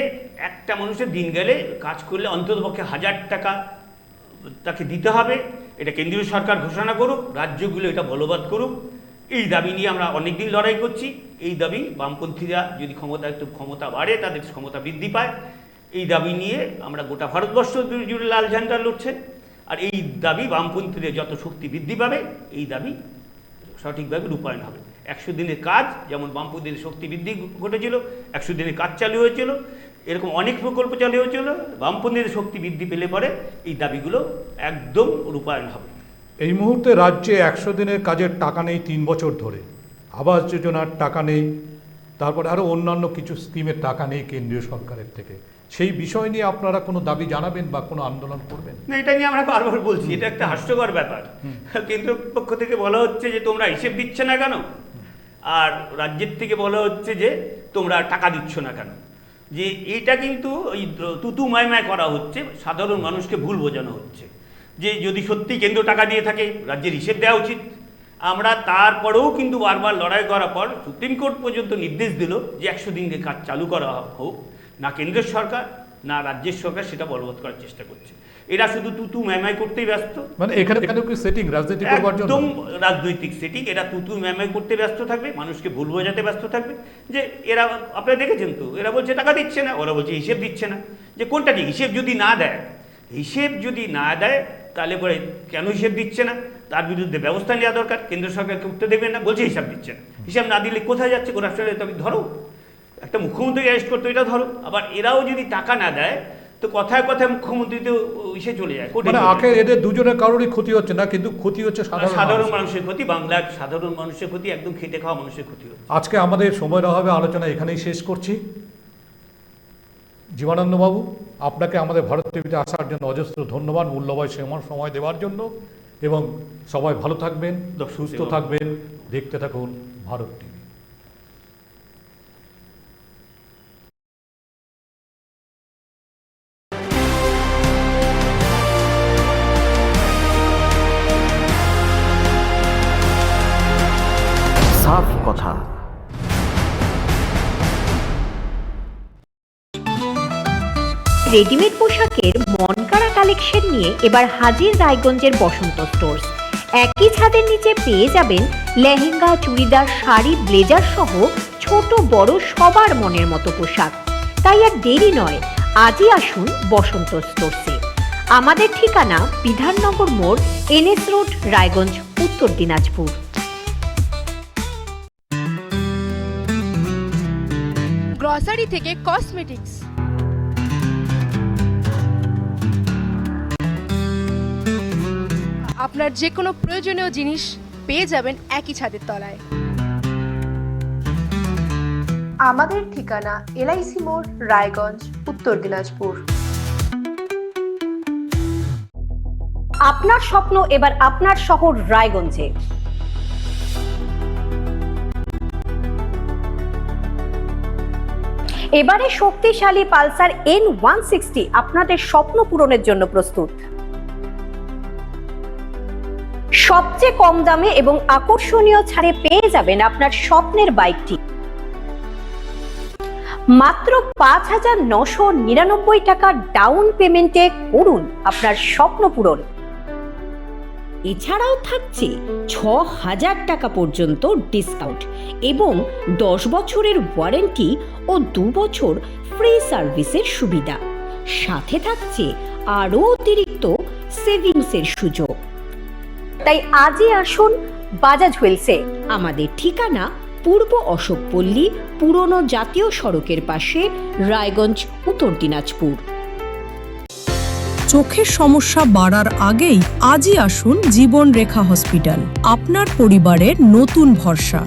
একটা মানুষের দিন গেলে কাজ করলে অন্ততপক্ষে 1000 টাকা তাকে দিতে হবে। এটা কেন্দ্রীয় সরকার ঘোষণা করুক, রাজ্যগুলো এটা বলবৎ করুক। এই দাবি নিয়ে আমরা অনেকদিন লড়াই করছি। এই দাবি বামপন্থীরা যদি ক্ষমতা বাড়ে, তাদের ক্ষমতা বৃদ্ধি পায়, এই দাবি নিয়ে আমরা গোটা ভারতবর্ষ জুড়ে লাল ঝান্ডা লড়ছে। আর এই দাবি বামপন্থীদের যত শক্তি বৃদ্ধি পাবে, এই দাবি সঠিকভাবে রূপায়ণ হবে। 100 দিনের কাজ, যেমন বামপন্থীদের শক্তি বৃদ্ধি ঘটেছিল, 100 দিনের কাজ চালু হয়েছিল, এরকম অনেক প্রকল্প চালু হয়েছিল। বামপন্থীদের শক্তি বৃদ্ধি পেলে পরে এই দাবিগুলো একদম রূপায়ণ হবে। এই মুহূর্তে রাজ্যে 100 দিনের কাজের টাকা নেই 3 বছর ধরে, আবাস যোজনার টাকা নেই, তারপরে আরও অন্যান্য কিছু স্কিমের টাকা নেই কেন্দ্রীয় সরকারের থেকে। সেই বিষয় নিয়ে আপনারা কোনো দাবি জানাবেন বা কোনো আন্দোলন করবেন? না, এটা নিয়ে আমরা বারবার বলছি, এটা একটা হাস্যকর ব্যাপার। কেন্দ্রের পক্ষ থেকে বলা হচ্ছে যে তোমরা হিসেব দিচ্ছে না কেন, আর রাজ্যের থেকে বলা হচ্ছে যে তোমরা টাকা দিচ্ছ না কেন। যে এটা কিন্তু ওই তুতু মায় করা হচ্ছে, সাধারণ মানুষকে ভুল বোঝানো হচ্ছে যে যদি সত্যি কেন্দ্র টাকা দিয়ে থাকে রাজ্যের হিসেব দেওয়া উচিত। আমরা তারপরেও কিন্তু বারবার লড়াই করার পর সুপ্রিম কোর্ট পর্যন্ত নির্দেশ দিল যে 100 দিনের কাজ চালু করা হোক। না কেন্দ্রের সরকার না রাজ্যের সরকার সেটা বলবৎ করার চেষ্টা করছে। এরা শুধু তুতু ম্যামাই করতেই ব্যস্ত। মানে এখানে কি সেটিং, রাজনীতি করবার জন্য? একদম রাজনৈতিক সেটিং। এরা তুতু ম্যামাই করতে ব্যস্ত থাকবে, মানুষকে ভুল বোঝাতে ব্যস্ত থাকবে। যে এরা, আপনারা দেখেছেন তো, এরা বলছে টাকা দিচ্ছে না, ওরা বলছে হিসেব দিচ্ছে না। যে কোনটা কি? হিসেব যদি না দেয়, তাহলে পরে কেন হিসেব দিচ্ছে না তার বিরুদ্ধে ব্যবস্থা নেওয়া দরকার। কেন্দ্র সরকারকে উঠতে দেবেন না, বলছে হিসাব দিচ্ছে না। হিসাব না দিলে কোথায় যাচ্ছে? রাষ্ট্রের তবে ধরো, একটা মুখ্যমন্ত্রী অ্যারেস্ট করতো, এটা ধরো। আবার এরাও যদি টাকা না দেয় তো কথায় কথায় মুখ্যমন্ত্রী তো ইসে চলে যায়। এদের দুজনের কারোরই ক্ষতি হচ্ছে না, কিন্তু ক্ষতি হচ্ছে সাধারণ মানুষের ক্ষতি, বাংলার সাধারণ মানুষের ক্ষতি, একদম খেটে খাওয়া মানুষের ক্ষতি হচ্ছে। আজকে আমাদের সময়ের অভাবে আলোচনা এখানেই শেষ করছি। জীবনানন্দ বাবু, আপনাকে আমাদের ভারত টিভিতে আসার জন্য অজস্র ধন্যবাদ, মূল্যবান সময় দেওয়ার জন্য। এবং সবাই ভালো থাকবেন, সুস্থ থাকবেন, দেখতে থাকুন ভারত টিভি। রেডিমেড পোশাকের মনকাড়া কালেকশন নিয়ে এবার হাজির রায়গঞ্জের বসন্ত স্টোর্স। একই ছাদের নিচে পেয়ে যাবেন লেহেঙ্গা, চুড়িদার, শাড়ি, ব্লেজার সহ ছোট বড় সবার মনের মতো পোশাক। তাই আর দেরি নয়, আজই আসুন বসন্ত স্টোর্সে। আমাদের ঠিকানা বিধাননগর মোড়, NS রোড, রায়গঞ্জ, উত্তর দিনাজপুর। গ্রসারি থেকে কসমেটিক্স, আপনার যে কোনো প্রয়োজনীয় জিনিস পেয়ে যাবেন একই ছাদের তলায়। আমাদের ঠিকানা LIC মোড়, রায়গঞ্জ, উত্তর দিনাজপুর। আপনার স্বপ্ন এবার আপনার শহর রায়গঞ্জে। এবারে শক্তিশালী পালসার N160 আপনাদের স্বপ্ন পূরণের জন্য প্রস্তুত। সবচেয়ে কম দামে এবং আকর্ষণীয় ছাড়ে পেয়ে যাবেন আপনার স্বপ্নের বাইকটি। মাত্র 5,999 টাকা ডাউন পেমেন্টে করুন আপনার স্বপ্ন পূরণ। এছাড়াও থাকছে 6,000 টাকা পর্যন্ত ডিসকাউন্ট এবং 10 বছরের ওয়ারেন্টি ও 2 বছর ফ্রি সার্ভিসের সুবিধা। সাথে থাকছে আরও অতিরিক্ত সেভিংসের সুযোগ। তাই আজই আসুন বাজাজ হুইলসে। আমাদের ঠিকানা পূর্ব অশোকপল্লী, পুরনো জাতীয় সড়কের পাশে, রায়গঞ্জ, উত্তর দিনাজপুর। চোখের সমস্যা বাড়ার আগেই আজই আসুন জীবন রেখা হসপিটাল, আপনার পরিবারের নতুন ভরসা।